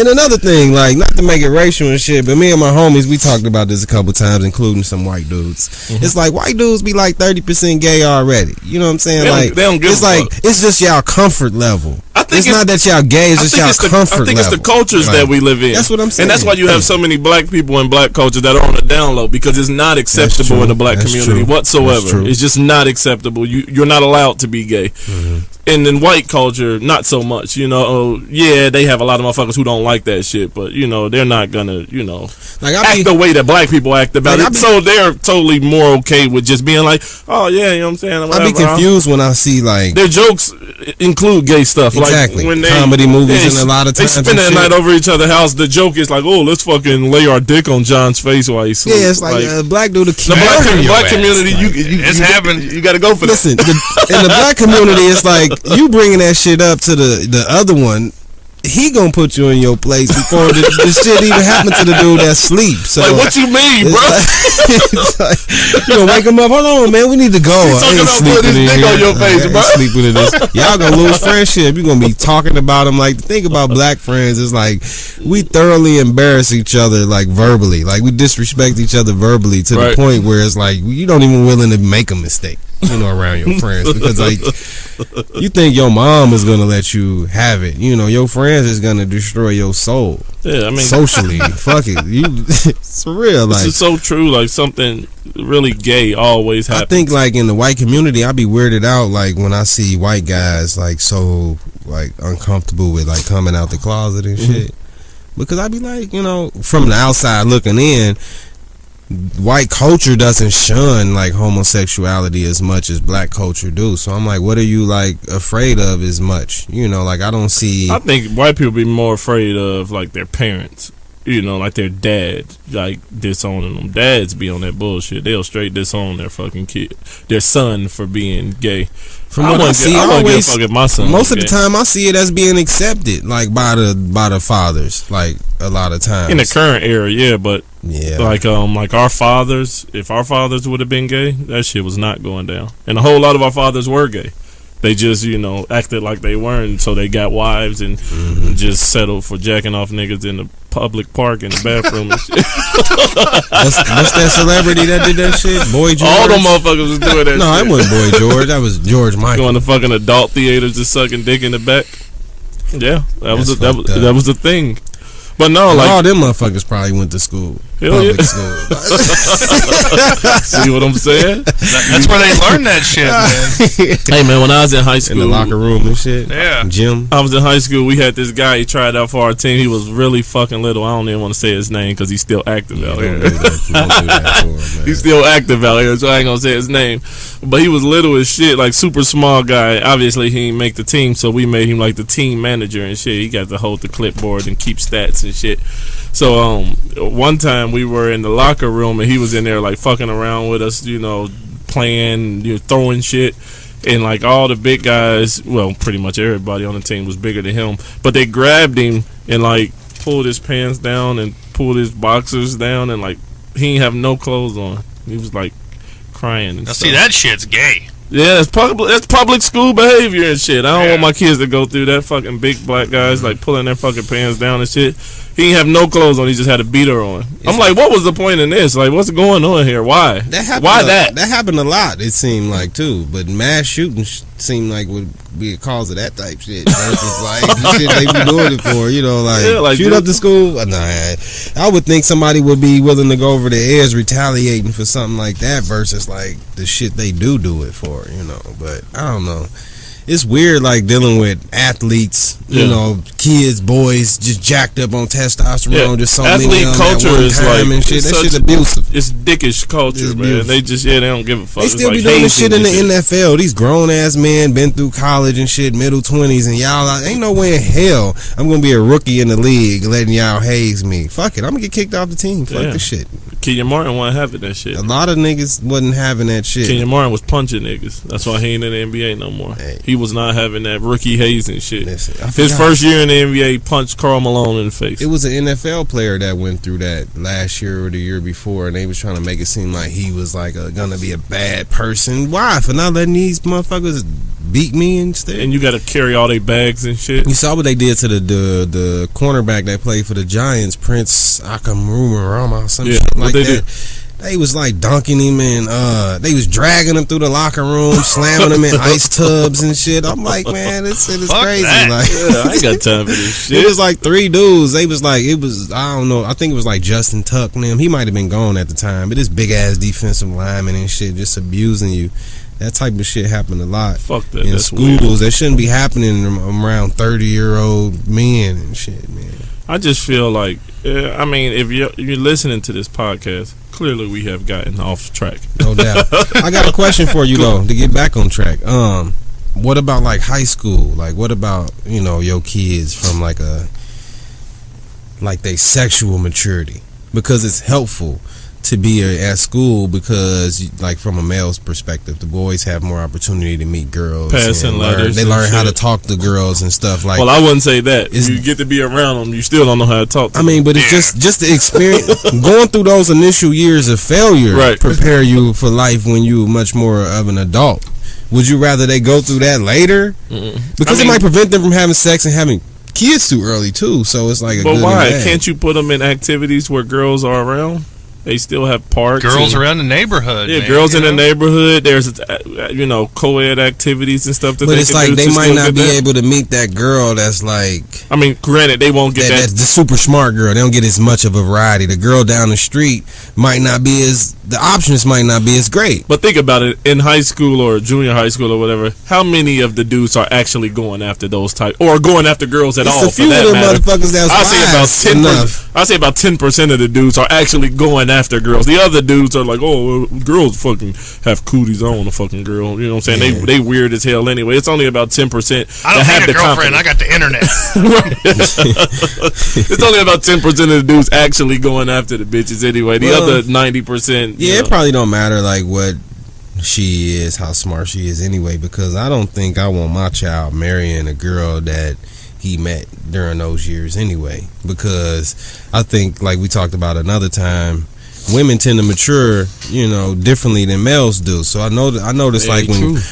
And another thing, like, not to make it racial and shit, but me and my homies, we talked about this a couple times, including some white dudes. Mm-hmm. It's like white dudes be like 30% gay already. You know what I'm saying? They don't give it's like it's just y'all comfort level. It's not that y'all gay, it's just y'all comfort level. I think it's the cultures that we live in. That's what I'm saying. And that's why you have so many black people in black culture that are on the down low, because it's not acceptable in the black community whatsoever. It's just not acceptable. You're not allowed to be gay. Mm-hmm. And in white culture, not so much. You know, they have a lot of motherfuckers who don't like that shit, but you know, they're not gonna, you know, act the way that black people act about it. So they're totally more okay with just being like, oh yeah, you know what I'm saying? Whatever. I be confused when I see like their jokes include gay stuff. Exactly. Like when they comedy movies and a lot of times they spend that night over each other's house. The joke is like, oh, let's fucking lay our dick on John's face while he's sleeping. Yeah, it's like black dude. The black community, it's happening. You got to go for that. Listen, in the black community, it's like you bringing that shit up to the other one. He gonna put you in your place before the shit even happened to the dude that sleep. So like, what you mean, bro? Like, you gonna wake him up? Hold on, man. We need to go. He's talking about putting his dick on your face, bro. Sleeping in this. Y'all gonna lose friendship. You gonna be talking about him. Like, the thing about black friends is like we thoroughly embarrass each other, like verbally. Like we disrespect each other verbally to the point where it's like you don't even willing to make a mistake. You know, around your friends, because like you think your mom is gonna let you have it. You know, your friends is gonna destroy your soul. Yeah, I mean, socially, fuck it. It's for real. Like, this is so true. Like something really gay always happens. I think like in the white community, I be weirded out like when I see white guys like so like uncomfortable with like coming out the closet and shit. Because I be like, you know, from the outside looking in, white culture doesn't shun like homosexuality as much as black culture do. So I'm like, what are you like afraid of as much? You know, like I don't see. I think white people be more afraid of like their parents. You know, like their dad, like disowning them. Dads be on that bullshit. They'll straight disown their fucking kid, their son, for being gay. From what I see, my son most of the time I see it as being accepted, like by the fathers, like a lot of times in the current era, yeah. But yeah, like our fathers, if our fathers would have been gay, that shit was not going down. And a whole lot of our fathers were gay. They just, you know, acted like they weren't, so they got wives and just settled for jacking off niggas in the public park in the bathroom and shit. What's that celebrity that did that shit? Boy George? All them motherfuckers was doing that no, shit. No, it wasn't Boy George. That was George Michael. Going to fucking adult theaters just sucking dick in the back. Yeah, that was the thing. But no, like all them motherfuckers probably went to school. Public school. See what I'm saying? That's where they learn that shit, man. Hey man, when I was in high school, in the locker room and shit. Yeah, gym. I was in high school. We had this guy. He tried out for our team. He was really fucking little. I don't even want to say his name because he's still active out here. Don't do that for him, he's still active out here, so I ain't gonna say his name. But he was little as shit, like super small guy. Obviously, he didn't make the team, so we made him like the team manager and shit. He got to hold the clipboard and keep stats and shit. So one time we were in the locker room and he was in there like fucking around with us, you know, playing, you know, throwing shit, and like all the big guys, well, pretty much everybody on the team was bigger than him, but they grabbed him and like pulled his pants down and pulled his boxers down, and like he didn't have no clothes on. He was like crying and now stuff. see, that shit's gay. Yeah, that's public school behavior and shit. I don't want my kids to go through that. Fucking big black guys like pulling their fucking pants down and shit. He didn't have no clothes on. He just had a beater on. I'm like, what was the point in this? Like, what's going on here? Why? That happened a lot. It seemed like too, but mass shooting seemed like would be a cause of that type shit. Versus like the shit they be doing it for, you know, like shoot up the school. Nah, I would think somebody would be willing to go over the edge retaliating for something like that versus like the shit they do it for, you know. But I don't know. It's weird, like dealing with athletes, you know, kids, boys, just jacked up on testosterone, just so many of them culture at one is time like and shit. That shit's abusive. It's dickish culture, man. They just they don't give a fuck. They still like be doing this shit in the NFL. These grown ass men been through college and shit, middle 20s, and y'all ain't no way in hell I'm gonna be a rookie in the league letting y'all haze me. Fuck it, I'm gonna get kicked off the team. Fuck this shit. Kenyon Martin wasn't having that shit. A lot of niggas wasn't having that shit. Kenyon Martin was punching niggas. That's why he ain't in the NBA no more. Hey. He was not having that rookie hazing shit. Listen, his first year in the NBA, he punched Karl Malone in the face. It was an NFL player that went through that last year or the year before, and they was trying to make it seem like he was like gonna be a bad person. Why? For not letting these motherfuckers beat me instead? And you got to carry all their bags and shit. You saw what they did to the cornerback that played for the Giants, Prince Akamurama, some shit like that. They was like dunking him and they was dragging him through the locker room, slamming him in ice tubs and shit. I'm like, man, this shit is crazy. Like, I ain't got time for this shit. It was like 3 dudes. They was like, it was, I don't know. I think it was like Justin Tuck and them. He might have been gone at the time, but this big ass defensive lineman and shit just abusing you. That type of shit happened a lot. Fuck that. In schools. Weird. That shouldn't be happening around 30-year-old men and shit, man. I just feel like, I mean, if you're listening to this podcast, clearly we have gotten off track. No doubt. I got a question for you though, to get back on track. What about like high school? Like, what about, you know, your kids from like they sexual maturity? Because it's helpful to be at school because, like, from a male's perspective, the boys have more opportunity to meet girls. Passing letters. They learn how to talk to girls and stuff like. Well, I wouldn't say that. You get to be around them, you still don't know how to talk to them. I mean, but it's just the experience. Going through those initial years of failure prepare you for life when you're much more of an adult. Would you rather they go through that later? Because it might prevent them from having sex and having kids too early too. So it's like a good. But why can't you put them in activities where girls are around? They still have parks. Girls around the neighborhood. Yeah, man, girls in the neighborhood. There's, you know, co-ed activities and stuff. But it's like they might not be able to meet that girl that's like. I mean, granted, they won't get that. That's the super smart girl. They don't get as much of a variety. The girl down the street might not be as. The options might not be as great. But think about it. In high school or junior high school or whatever, how many of the dudes are actually going after those type or going after girls at all? It's a few of them motherfuckers that's I say about 10%. I say about 10% of the dudes are actually going going after girls. The other dudes are like, oh, girls fucking have cooties. I don't want a fucking girl. You know what I'm saying? They weird as hell anyway. It's only about 10%. I don't need a girlfriend. I got the internet. It's only about 10% of the dudes actually going after the bitches anyway. The other 90%. Yeah, it probably don't matter like what she is, how smart she is anyway, because I don't think I want my child marrying a girl that he met during those years anyway, because I think, like we talked about another time, women tend to mature, differently than males do. So I noticed like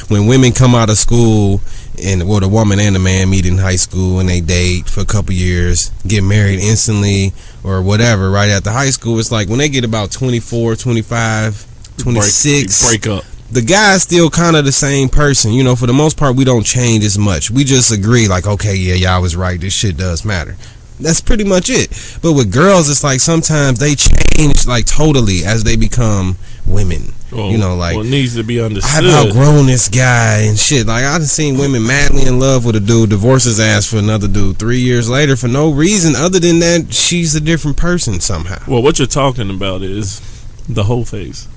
when women come out of school, and the woman and the man meet in high school and they date for a couple years, get married instantly or whatever right after high school, it's like when they get about 24, 25, 26, break up. The guy's still kind of the same person. For the most part, we don't change as much. We just agree, like, okay, yeah, y'all was right. This shit does matter. That's pretty much it. But with girls, it's like sometimes they change, like, totally as they become women. It needs to be understood. I've outgrown this guy and shit. Like, I've seen women madly in love with a dude, divorce his ass for another dude 3 years later for no reason other than that she's a different person somehow. Well, what you're talking about is the whole phase.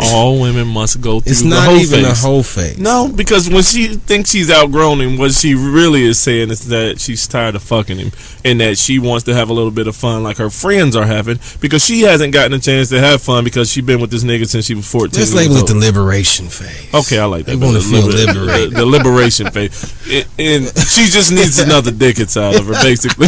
All women must go through the whole phase. It's not even a whole phase. No, because when she thinks she's outgrown him, what she really is saying is that she's tired of fucking him and that she wants to have a little bit of fun like her friends are having, because she hasn't gotten a chance to have fun because she's been with this nigga since she was 14. Let's label it the liberation phase. Okay, I like that. They want to feel liberated. The liberation phase. And she just needs another dick inside of her, basically.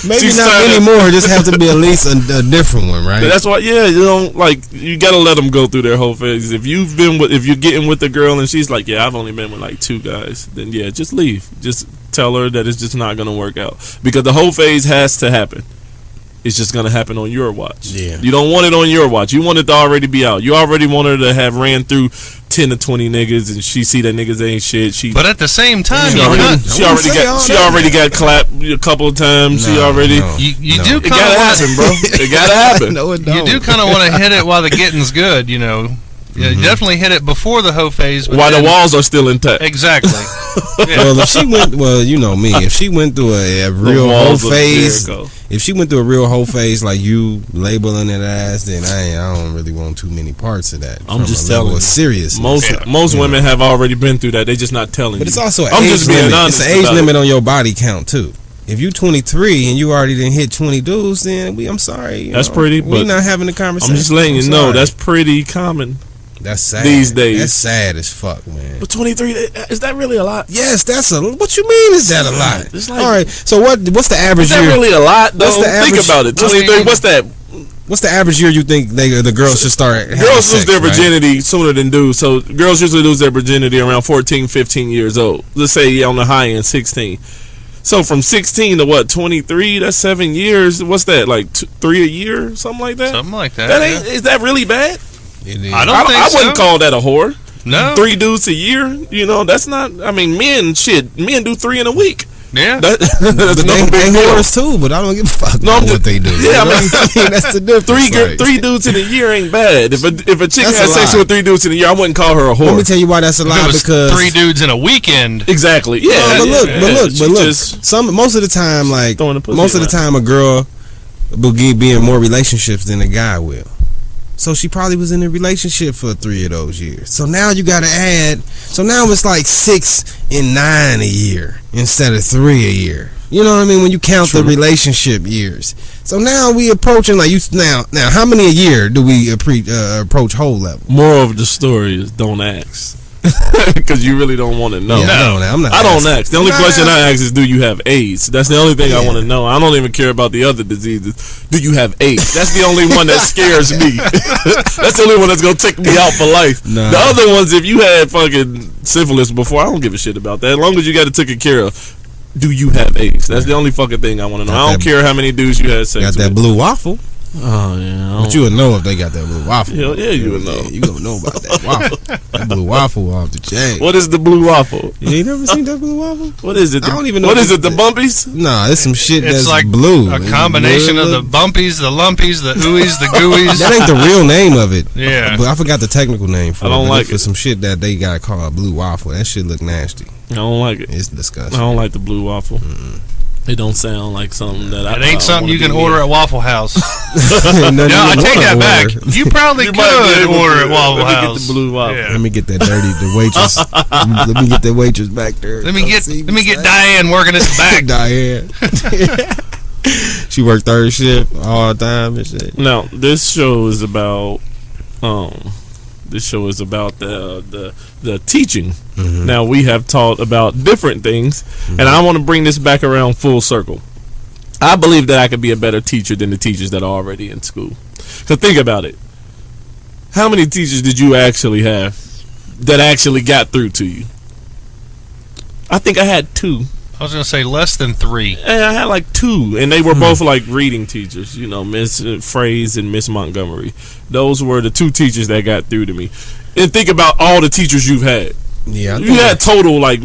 Maybe she's not anymore. Just have to be at least a different one, right? That's why, you got to let them go through their whole phase. If you're getting with a girl and she's like, yeah, I've only been with like 2 guys, then yeah, just leave. Just tell her that it's just not gonna work out, because the whole phase has to happen. It's just gonna happen on your watch. Yeah, you don't want it on your watch. You want it to already be out. You already want her to have ran through 10 to 20 niggas, and she see that niggas ain't shit. But at the same time, she already got clapped a couple of times. You do. It gotta happen, bro. It gotta happen. No, it don't. You do kind of want to hit it while the getting's good. Yeah, you definitely hit it before the hoe phase. While the walls are still intact. Exactly. Yeah. Well, if she went, if she went through a real hoe phase, if she went through a real hoe phase like you labeling it as, then I don't really want too many parts of that. I'm just telling you, serious. Most women have already been through that. They just not telling you. But it's also an age limit. It's an age limit on your body count too. If you 23 and you already didn't hit 20 dudes, then I'm sorry. That's pretty. We're not having a conversation. I'm just letting you know that's pretty common. That's sad. These days. That's sad as fuck, man. But 23, is that really a lot? Yes, that's what you mean is that a lot? Like, all right, so what's the average year? Is that really a lot, though? Think about it. 23, what's that? What's the average year you think the girls should start having Girls sex, lose their virginity sooner than dudes. So girls usually lose their virginity around 14, 15 years old. Let's say on the high end, 16. So from 16 to 23, that's 7 years. What's that, like 3 a year? Something like that? Something like that. Is that really bad? I wouldn't call that a whore. No. 3 dudes a year, that's not. I mean, men do 3 in a week. Yeah. That's they whores too, but I don't give a fuck about what they do. Yeah, I mean, that's the difference. 3 dudes in a year ain't bad. If a chick has sex with 3 dudes in a year, I wouldn't call her a whore. Let me tell you why that's a lie. Because 3 dudes in a weekend. Exactly. Yeah. But look. Most of the time, a girl will be in more relationships than a guy will. So she probably was in a relationship for 3 of those years. So now you got to add. So now it's like 6 and 9 a year instead of 3 a year. You know what I mean? When you count the relationship years. So now we approaching like now how many a year do we approach whole level? Moral of the story is don't ask. Because you really don't want to know. Yeah, I don't ask. The only question I ask is, do you have AIDS? That's the only thing I want to know. I don't even care about the other diseases. Do you have AIDS? That's the only one that scares me. That's the only one that's going to take me out for life. Nah. The other ones, if you had fucking syphilis before, I don't give a shit about that. As long as you got it taken care of. Do you have AIDS? That's the only fucking thing I want to know. I don't care how many dudes you had sex with. Got that blue waffle. Oh, yeah. But you would know if they got that blue waffle. Hell yeah, you would know. Yeah, you gonna know about that waffle. That blue waffle off the chain. What is the blue waffle? You ain't never seen that blue waffle? What is it? I don't even know. What is it, the bumpies? Nah, it's some shit It's that's like blue. a combination of the bumpies, the lumpies, the ooies, the gooies. That ain't the real name of it. Yeah. But I forgot the technical name for it. I don't like for some shit that they got called blue waffle. That shit look nasty. I don't like it. It's disgusting. I don't like the blue waffle. It don't sound like something that It ain't something you can order at Waffle House. No, I take that back. You probably could order at Waffle Let me House. get the blue waffle. Yeah. Let me get that the waitress. Let me get that waitress back there. Let me get Diane working at the back. Diane. She worked third shift all the time and shit. Now, this show is about the teaching. Mm-hmm. Now, we have taught about different things, and I want to bring this back around full circle. I believe that I could be a better teacher than the teachers that are already in school. Because think about it. How many teachers did you actually have that actually got through to you? I think I had 2. I was going to say less than 3. And I had like 2, and they were both like reading teachers, Miss Fraze and Miss Montgomery. Those were the 2 teachers that got through to me. And think about all the teachers you've had. Yeah, You had total like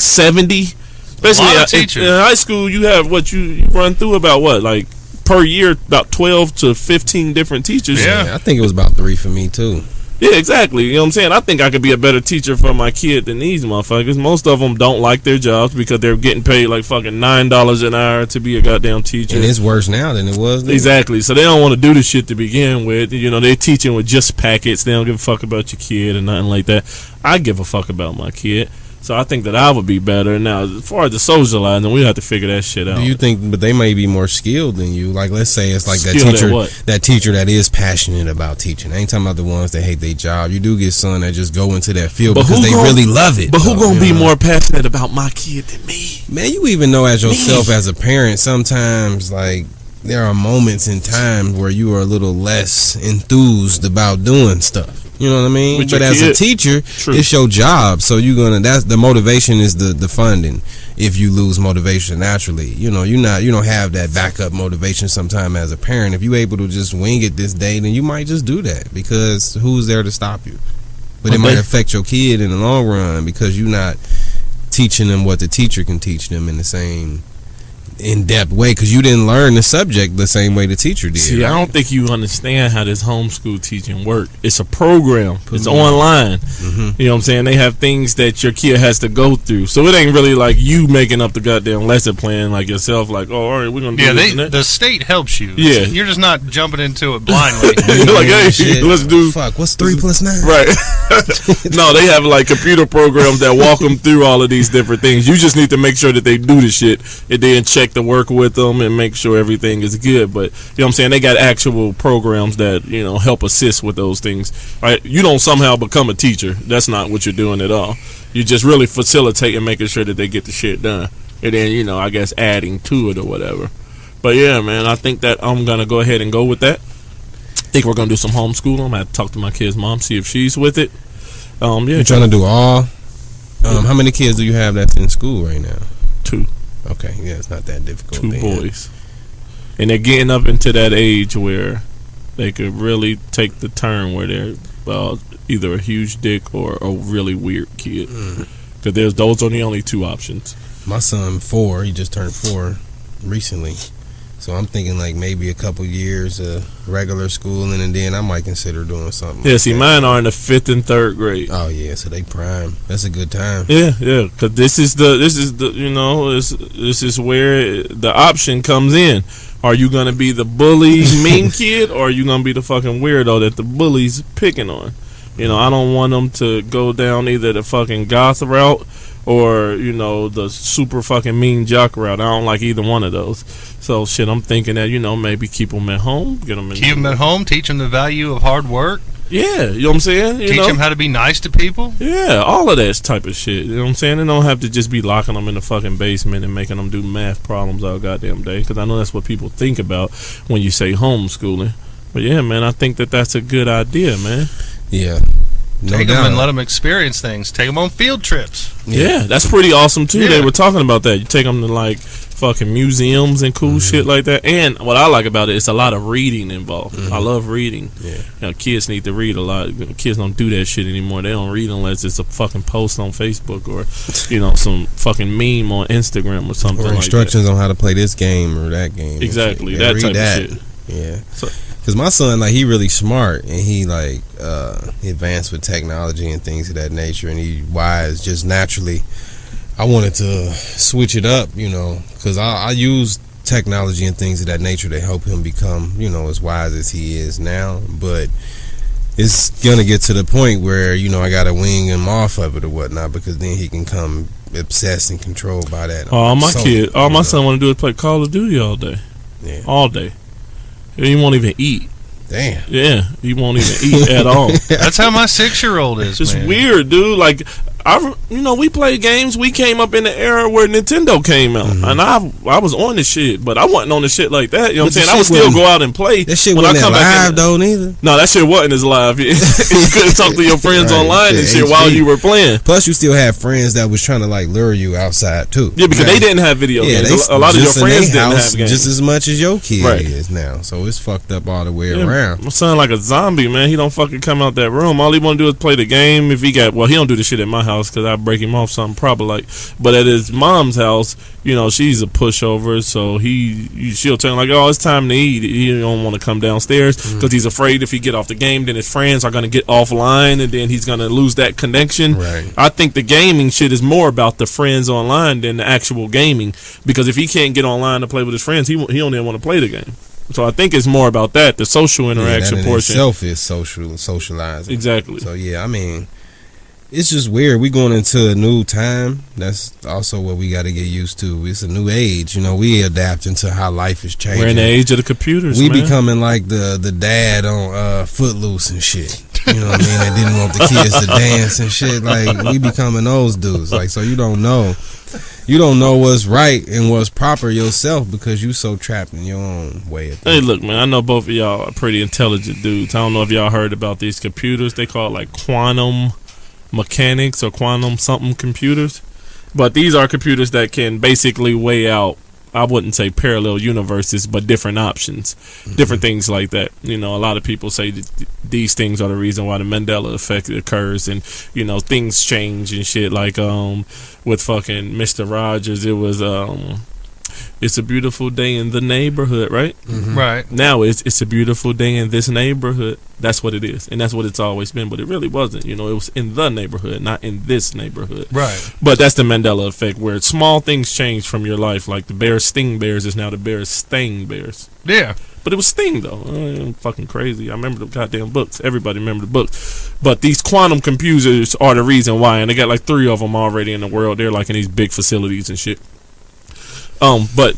70? Especially A lot of teachers. in high school, you have you run through about like per year about 12 to 15 different teachers. Yeah. I think it was about 3 for me too. Yeah, exactly. You know what I'm saying? I think I could be a better teacher for my kid than these motherfuckers. Most of them don't like their jobs because they're getting paid like fucking $9 an hour to be a goddamn teacher. And it's worse now than it was then. Exactly. So they don't want to do the shit to begin with. They're teaching with just packets. They don't give a fuck about your kid and nothing like that. I give a fuck about my kid. So I think that I would be better. Now, as far as the socializing, we have to figure that shit out. Do you think, but they may be more skilled than you? Like, let's say it's like Skilled at that what? teacher that is passionate about teaching. I ain't talking about the ones that hate their job. You do get some that just go into that field because they really love it. But who though, gonna be more passionate about my kid than me? Man, you even know as yourself as a parent, sometimes like there are moments in time where you are a little less enthused about doing stuff. You know what I mean? With But your as kid? a teacher, True. it's your job. So that's the motivation is the funding. If you lose motivation naturally, you don't have that backup motivation sometime as a parent. If you able to just wing it this day, then you might just do that because who's there to stop you? But it might affect your kid in the long run because you're not teaching them what the teacher can teach them in the same in-depth way because you didn't learn the subject the same way the teacher did. See, right? I don't think you understand how this homeschool teaching work. It's a program. It's online. Mm-hmm. You know what I'm saying? They have things that your kid has to go through. So it ain't really like you making up the goddamn lesson plan like yourself. Like, oh, all right, we're gonna do this. And that. The state helps you. Yeah. You're just not jumping into it blindly. Like, hey, Shit. let's do. Fuck, what's 3 plus 9? Right. No, they have like computer programs that walk them through all of these different things. You just need to make sure that they do the shit and then check the work with them and make sure everything is good. But you know what I'm saying? They got actual programs that, help assist with those things. Right? You don't somehow become a teacher. That's not what you're doing at all. You're just really facilitating making sure that they get the shit done. And then, I guess adding to it or whatever. But yeah, man, I think that I'm gonna go ahead and go with that. I think we're gonna do some homeschooling. I'm gonna have to talk to my kid's mom, see if she's with it. Yeah, You're trying to do all? How many kids do you have that's in school right now? 2. Okay, yeah, it's not that difficult. 2 then. boys. And they're getting up into that age where they could really take the turn where they're either a huge dick or a really weird kid. Because those are the only 2 options. My son 4, he just turned 4 recently. So I'm thinking like maybe a couple years of regular schooling and then I might consider doing something. Yeah, like see, that. mine are in the 5th and 3rd grade. Oh yeah, so they prime. That's a good time. Yeah, because this is the this is where the option comes in. Are you gonna be the bully mean kid, or are you gonna be the fucking weirdo that the bully's picking on? I don't want them to go down either the fucking goth route or the super fucking mean jock route. I don't like either one of those. So shit, I'm thinking that maybe keep them at home, get them Keep them at home, teach them the value of hard work. Yeah, you know what I'm saying? Teach them how to be nice to people. Yeah, all of that type of shit. You know what I'm saying? They don't have to just be locking them in the fucking basement and making them do math problems all goddamn day. Because I know that's what people think about when you say homeschooling. But yeah, man, I think that that's a good idea, man. Yeah. No Take doubt. them and let them experience things. Take them on field trips. Yeah, that's pretty awesome too. Yeah. They were talking about that. You take them to like fucking museums and cool shit like that. And what I like about it, it's a lot of reading involved. I love reading. Yeah. Kids need to read a lot. Kids don't do that shit anymore. They don't read unless it's a fucking post on Facebook or some fucking meme on Instagram or something Or like instructions that. on how to play this game or that game. Exactly, Yeah, that read type that. of shit. Yeah. So, Because my son, like, he really smart and he like advanced with technology and things of that nature, and he wise just naturally. I wanted to switch it up, because I use technology and things of that nature to help him become, as wise as he is now. But it's gonna get to the point where I gotta wing him off of it or whatnot, because then he can come obsessed and controlled by that. My son want to do is play Call of Duty all day, all day. He won't even eat. Damn. Yeah, he won't even eat at all. That's how my 6-year-old is. It's man. weird, dude. Like, we play games. We came up in the era where Nintendo came out, and I was on the shit, but I wasn't on the shit like that. You know what I'm saying? I would still go out and play. That shit when wasn't I come live though, neither. No, that shit wasn't as live. You couldn't talk to your friends online and shit while you were playing. Plus, you still had friends that was trying to lure you outside too. Yeah, because they didn't have video games. A lot of your friends didn't have games just as much as your kid is now. So it's fucked up all the way around. My son like a zombie, man. He don't fucking come out that room. All he want to do is play the game. If he he don't do the shit at my house because I break him off something probably but at his mom's house, she's a pushover, so she'll tell him like, oh, it's time to eat. He don't want to come downstairs because he's afraid if he get off the game, then his friends are going to get offline and then he's going to lose that connection. Right. I think the gaming shit is more about the friends online than the actual gaming, because if he can't get online to play with his friends, he don't even want to play the game. So I think it's more about that, the social interaction portion. Itself is socializing. Exactly. So it's just weird. We going into a new time. That's also what we got to get used to. It's a new age. We adapting to how life is changing. We're in the age of the computers. We becoming like the dad on Footloose and shit. You know what I mean? That didn't want the kids to dance and shit. Like, we becoming those dudes. Like, so you don't know what's right and what's proper yourself because you so trapped in your own way of thinking. Hey, look, man, I know both of y'all are pretty intelligent dudes. I don't know if y'all heard about these computers. They call it like quantum mechanics or quantum something computers. But these are computers that can basically weigh out, I wouldn't say parallel universes, but different options, different things like that. A lot of people say that these things are the reason why the Mandela effect occurs, and things change and shit. Like with fucking Mr. Rogers, it was it's a beautiful day in the neighborhood, right? Mm-hmm. Right. Now it's a beautiful day in this neighborhood. That's what it is, and that's what it's always been. But it really wasn't. It was in the neighborhood, not in this neighborhood. Right. But that's the Mandela effect, where small things change from your life. Like the bears sting bears is now the bears sting bears. Yeah. But it was Sting, though. Fucking crazy. I remember the goddamn books. Everybody remember the books. But these quantum computers are the reason why, and they got like 3 of them already in the world. They're like in these big facilities and shit. But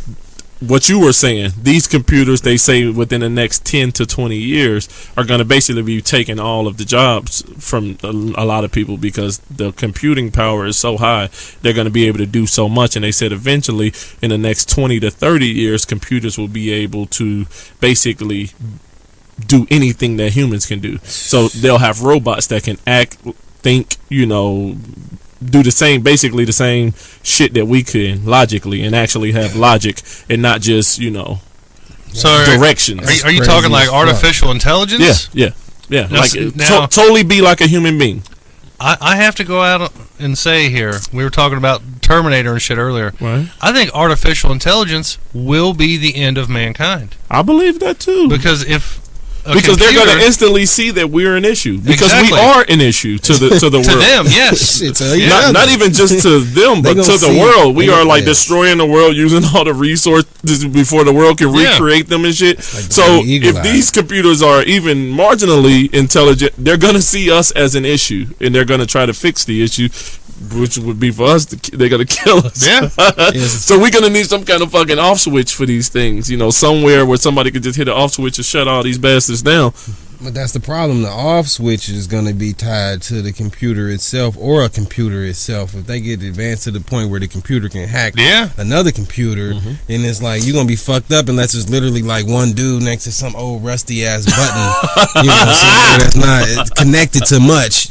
what you were saying, these computers, they say within the next 10 to 20 years are going to basically be taking all of the jobs from a lot of people, because the computing power is so high. They're going to be able to do so much, and they said eventually in the next 20 to 30 years computers will be able to basically do anything that humans can do. So they'll have robots that can act, think, do basically the same shit that we can logically, and actually have logic and not just, so directions. Are you talking like artificial intelligence? Yeah. Now, Like totally be like a human being. I have to go out and say here, we were talking about Terminator and shit earlier. Right. I think artificial intelligence will be the end of mankind. I believe that too. Because they're going to instantly see that we're an issue, because we are an issue to the to world. them, yes. Not even just to them, but to the world. We are like destroying the world, using all the resources before the world can recreate them and shit. So if these computers are even marginally intelligent, they're going to see us as an issue, and they're going to try to fix the issue, which would be for us. They're going to kill us. Yeah. So we're going to need some kind of fucking off switch for these things. Somewhere where somebody could just hit an off switch and shut all these bastards down. But that's the problem. The off switch is going to be tied to the computer itself, or a computer itself. If they get advanced to the point where the computer can hack another computer, then it's like you're going to be fucked up unless it's literally like one dude next to some old rusty ass button, that's not connected to much.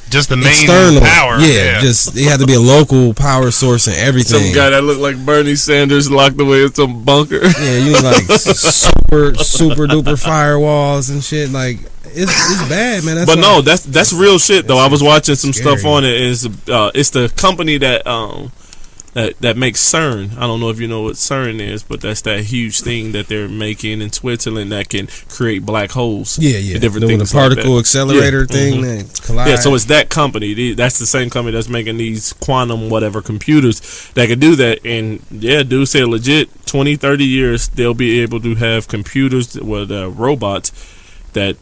Just the main external power. Yeah, just it had to be a local power source and everything. Some guy that looked like Bernie Sanders locked away in some bunker. Yeah, you need like super duper firewalls and shit. Like it's bad, man. But no, that's real shit though. I was watching some stuff on it. It's the company that that makes CERN. I don't know if you know what CERN is, but that's that huge thing that they're making in Switzerland that can create black holes. Yeah. And different Doing things the particle like that. accelerator thing that collide. Yeah, so it's that company. That's the same company that's making these quantum whatever computers that can do that. And yeah, dude said legit 20, 30 years they'll be able to have computers with robots that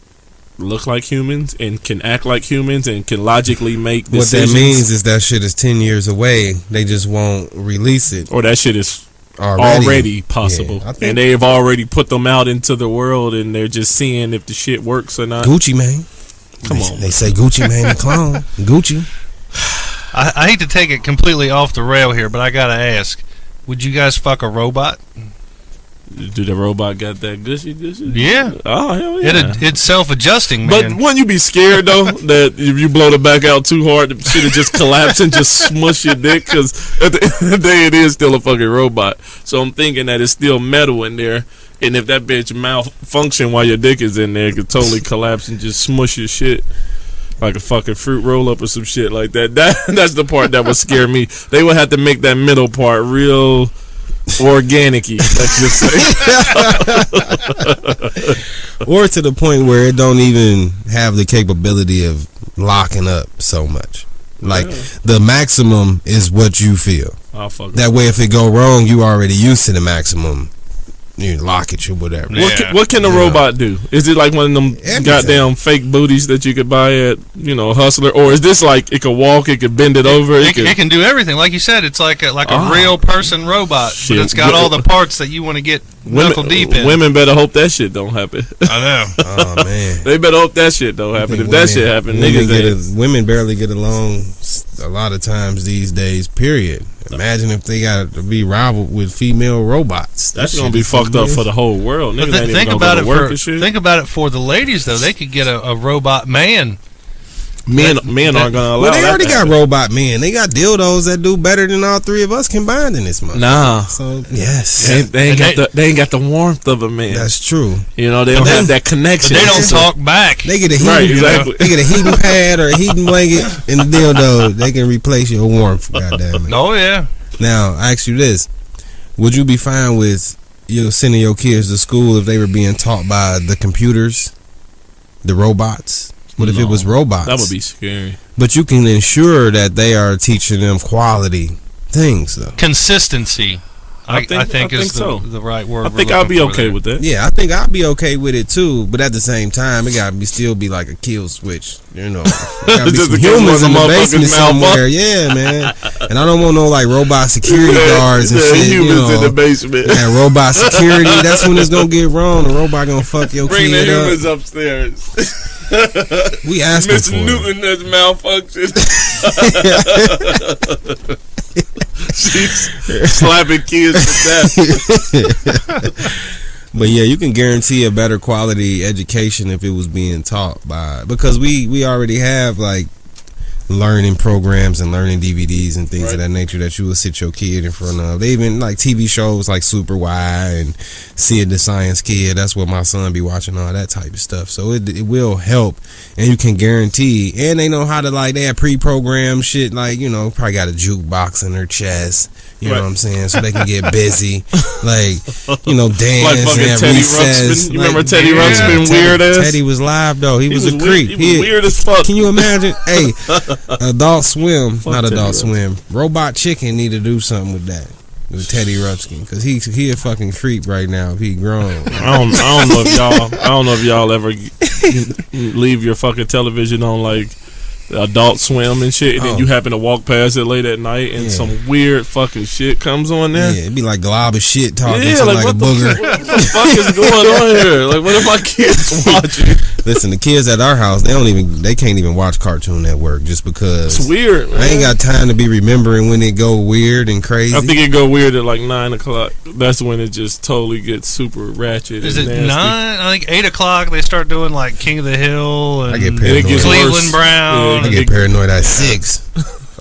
look like humans and can act like humans and can logically make decisions. What that means is that shit is 10 years away. They just won't release it. Or that shit is already possible. Yeah, and they've already put them out into the world and they're just seeing if the shit works or not. Gucci Mane. Come on. They say Gucci Mane the clone. Gucci. I hate to take it completely off the rail here, but I gotta ask: would you guys fuck a robot? Do the robot got that gushy? Yeah. Oh, hell yeah. It's self-adjusting, man. But wouldn't you be scared, though, that if you blow the back out too hard, the shit will just collapse and just smush your dick? Because at the end of the day, it is still a fucking robot. So I'm thinking that it's still metal in there. And if that bitch malfunction while your dick is in there, it could totally collapse and just smush your shit. Like a fucking fruit roll up or some shit like that. That's the part that would scare me. They would have to make that middle part real organic-y, let's just say. Or to the point where it don't even have the capability of locking up so much. Like the maximum is what you feel. Oh, fuck that way if it go wrong, you already used to the maximum. You lock it or whatever. Yeah. What can a robot do? Is it like one of them goddamn fake booties that you could buy at, Hustler? Or is this like it can walk, it can bend it over? It can do everything. Like you said, it's like a real person robot. Shit. But it's got all the parts that you want to get knuckle deep in. Women better hope that shit don't happen. I know. Oh, man. They better hope that shit don't happen. If that shit happen, women barely get along a lot of times these days, period. Imagine if they got to be rivaled with female robots. That's going to be fucked up for the whole world. Niggas ain't even gonna go to work and shit. Think about it for the ladies, though. They could get a robot man. Men aren't going to allow that. They already got robot men. They got dildos that do better than all three of us combined in this month. Nah. So, yes. They ain't got the warmth of a man. That's true. They don't have that connection. But they don't talk back. They get a heating, They get a heating pad or a heating blanket and the dildo. They can replace your warmth, goddamn it. Oh, yeah. Now, I ask you this. Would you be fine with sending your kids to school if they were being taught by the computers, the robots? What if it was robots? That would be scary. But you can ensure that they are teaching them quality things, though. Consistency, I think is the right word. I think I'll be okay with that. Yeah, I think I'll be okay with it too. But at the same time, it gotta still be like a kill switch. There gotta be some humans in the basement somewhere. Yeah, man. And I don't want no like robot security guards and shit. Humans in the basement. Yeah, robot security. That's when it's gonna get wrong. The robot gonna fuck your Bring kid the up. humans upstairs. We asking Mr. for Newton has malfunctioned. She's slapping kids to death. But yeah, you can guarantee a better quality education if it was being taught by, because we already have like learning programs and learning DVDs and things of that nature that you will sit your kid in front of. They even like TV shows like Super Y and Sid the Science Kid. That's what my son be watching, all that type of stuff. So it will help, and you can guarantee. And they know how to they have pre-programmed shit, like probably got a jukebox in their chest. You know what I'm saying? So they can get busy, dance like and Teddy recess. Ruxpin. You remember Teddy Ruxpin? Weird ass. Teddy was live though. He was a creep. He was weird as fuck. Can you imagine? Hey, Adult Swim, not Adult Swim. Robot Chicken need to do something with that. With Teddy Ruxpin, because he a fucking creep right now. If he grown. I don't know if y'all ever leave your fucking television on Adult Swim and shit, and then you happen to walk past it late at night and some weird fucking shit comes on there. Yeah, it'd be like glob of shit talking to like a booger. What the fuck is going on here? Like, what are my kids watching? Listen, the kids at our house, they can't even watch Cartoon Network just because it's weird, man. I ain't got time to be remembering when it go weird and crazy. I think it go weird at 9 o'clock. That's when it just totally gets super ratchet. Is it nasty. 9? I think 8 o'clock they start doing King of the Hill and I get paranoid. Cleveland Brown. I get paranoid at 6.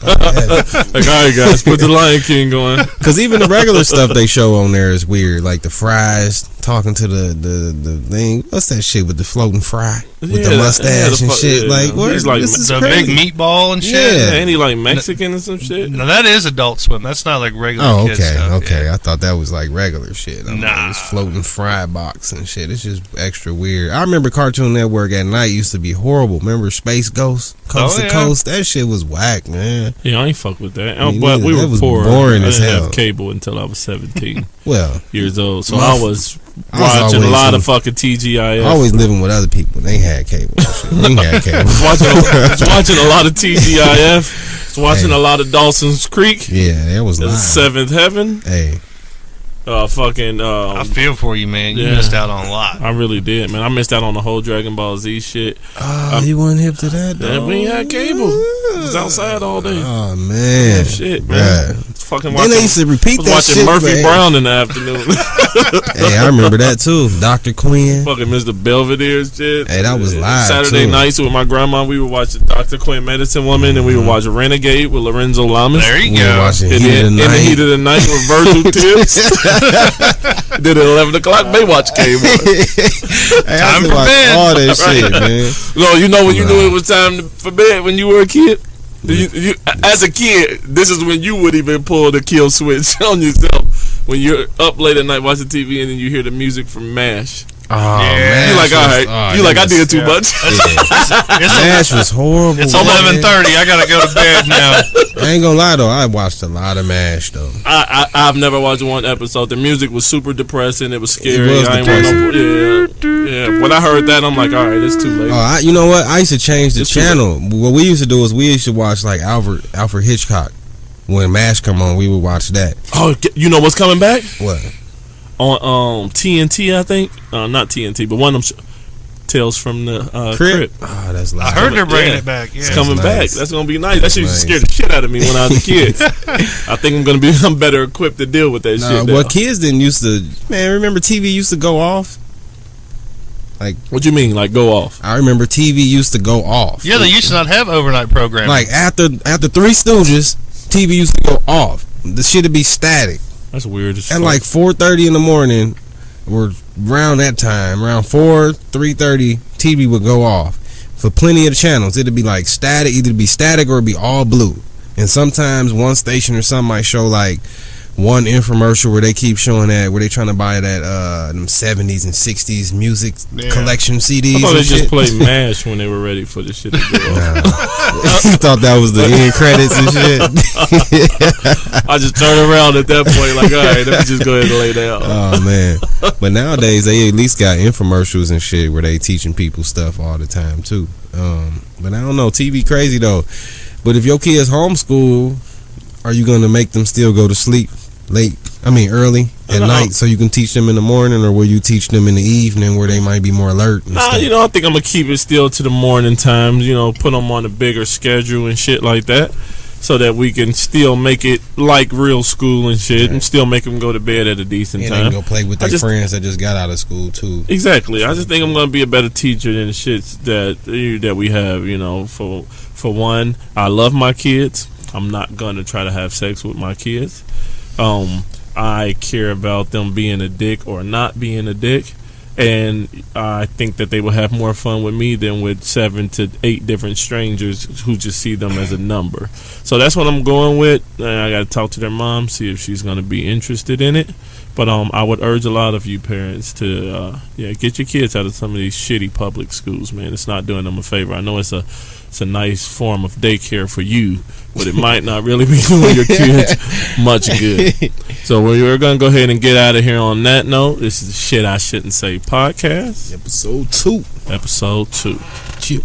All right, guys, put the Lion King going. Because even the regular stuff they show on there is weird, like the Fries talking to the thing. What's that shit with the floating fry with the mustache and shit? Like, what? He's like this is the crazy. big meatball and shit. Yeah. And he like Mexican or some shit. No, that is Adult Swim. That's not like regular. Oh, kid okay, stuff. okay. Yeah. I thought that was like regular shit. Nah. This floating fry box and shit. It's just extra weird. I remember Cartoon Network at night used to be horrible. Remember Space Ghost, Coast to Coast? That shit was whack, man. Yeah, I ain't fuck with that. Me But we neither. were That was poor. boring I as didn't hell. have cable until I was 17 Well, years old. So I I was was watching a always lot in- of fucking TGIF. always living with other people. They had cable. And shit. We had cable. was watching a lot of TGIF. Was watching a lot of Dawson's Creek. Yeah, that was live. Seventh Heaven. Hey, I feel for you, man. You Yeah. missed out on a lot. I really did, man. I missed out on the whole Dragon Ball Z shit. you weren't hip to that, Yeah, though. we ain't had cable. It was outside all day. Oh man, Shit, man. Bruh. Fucking Then watching, they used to repeat was that watching shit. Murphy but, Brown in the afternoon. Hey, I remember that too. Dr. Quinn. Fucking Mr. Belvedere shit. Hey, that was live, Saturday too. nights with my grandma, we would watch Dr. Quinn Medicine Woman, and we would watch Renegade with Lorenzo Lamas. There you We were go. watching And Heat then of the in the Night. heat of the night with Virgil Tips. Then at 11 o'clock, Baywatch came on. Hey, I Time used to for watch bed. all that shit, man. No, you know when you Nah. knew it was time for bed when you were a kid? You, as a kid, this is when you would even pull the kill switch on yourself. When you're up late at night watching TV and then you hear the music from MASH. Oh, Yeah. man. You like, all right. You like, I did too much. Mash was horrible. It's man. 11:30. I gotta go to bed now. I ain't gonna lie though, I watched a lot of MASH though. I've never watched one episode. The music was super depressing. It was scary. It was I ain't want no, yeah. When I heard that, I'm like, all right, it's too late. You know what? I used to change the It's too channel. What we used to do is we used to watch like Alfred Hitchcock. When MASH come on, we would watch that. Oh, you know what's coming back? What? On TNT, I think. Not TNT, but one of them. Tales from the Crypt. Oh, that's loud. I heard they're bringing Yeah. it back. Yeah. It's coming nice. back. That's gonna be nice. That shit used to Nice. scare the shit out of me when I was a kid. I think I'm better equipped to deal with that shit. Well, now. kids didn't used to. Man, remember TV used to go off. What you mean, like go off? I remember TV used to go off. Yeah, they used to not have overnight programming. Like after Three Stooges, TV used to go off. The shit would be static. That's weird. As At fuck. like 4:30 in the morning, or around that time, around 3:30, TV would go off for plenty of channels. It'd be like static, either be static or it'd be all blue. And sometimes one station or something might show like one infomercial where they keep showing that where they trying to buy that them 70s and 60s music collection CDs. I thought and they just shit. played MASH when they were ready for the shit to go off. Nah. You thought that was the end credits and shit. I just turned around at that point, like, all right, let me just go ahead and lay down. Oh man! But nowadays they at least got infomercials and shit where they teaching people stuff all the time too. But I don't know, TV crazy though. But if your kids homeschool, are you gonna make them still go to sleep early at night so you can teach them in the morning, or will you teach them in the evening where they might be more alert and stuff? I think I'm gonna keep it still to the morning times. Put them on a bigger schedule and shit like that, so that we can still make it like real school and shit, and still make them go to bed at a decent And they time. can go play with their friends that just got out of school too. Exactly. I just think I'm gonna be a better teacher than the shits that we have. For one, I love my kids. I'm not gonna try to have sex with my kids. I care about them being a dick or not being a dick, and I think that they will have more fun with me than with 7 to 8 different strangers who just see them as a number. So that's what I'm going with. I got to talk to their mom, see if she's going to be interested in it. But I would urge a lot of you parents to get your kids out of some of these shitty public schools, man. It's not doing them a favor. I know it's a nice form of daycare for you, but it might not really be doing your kids much good. So we're going to go ahead and get out of here on that note. This is the Shit I Shouldn't Say podcast. Episode 2. Episode 2. Chill.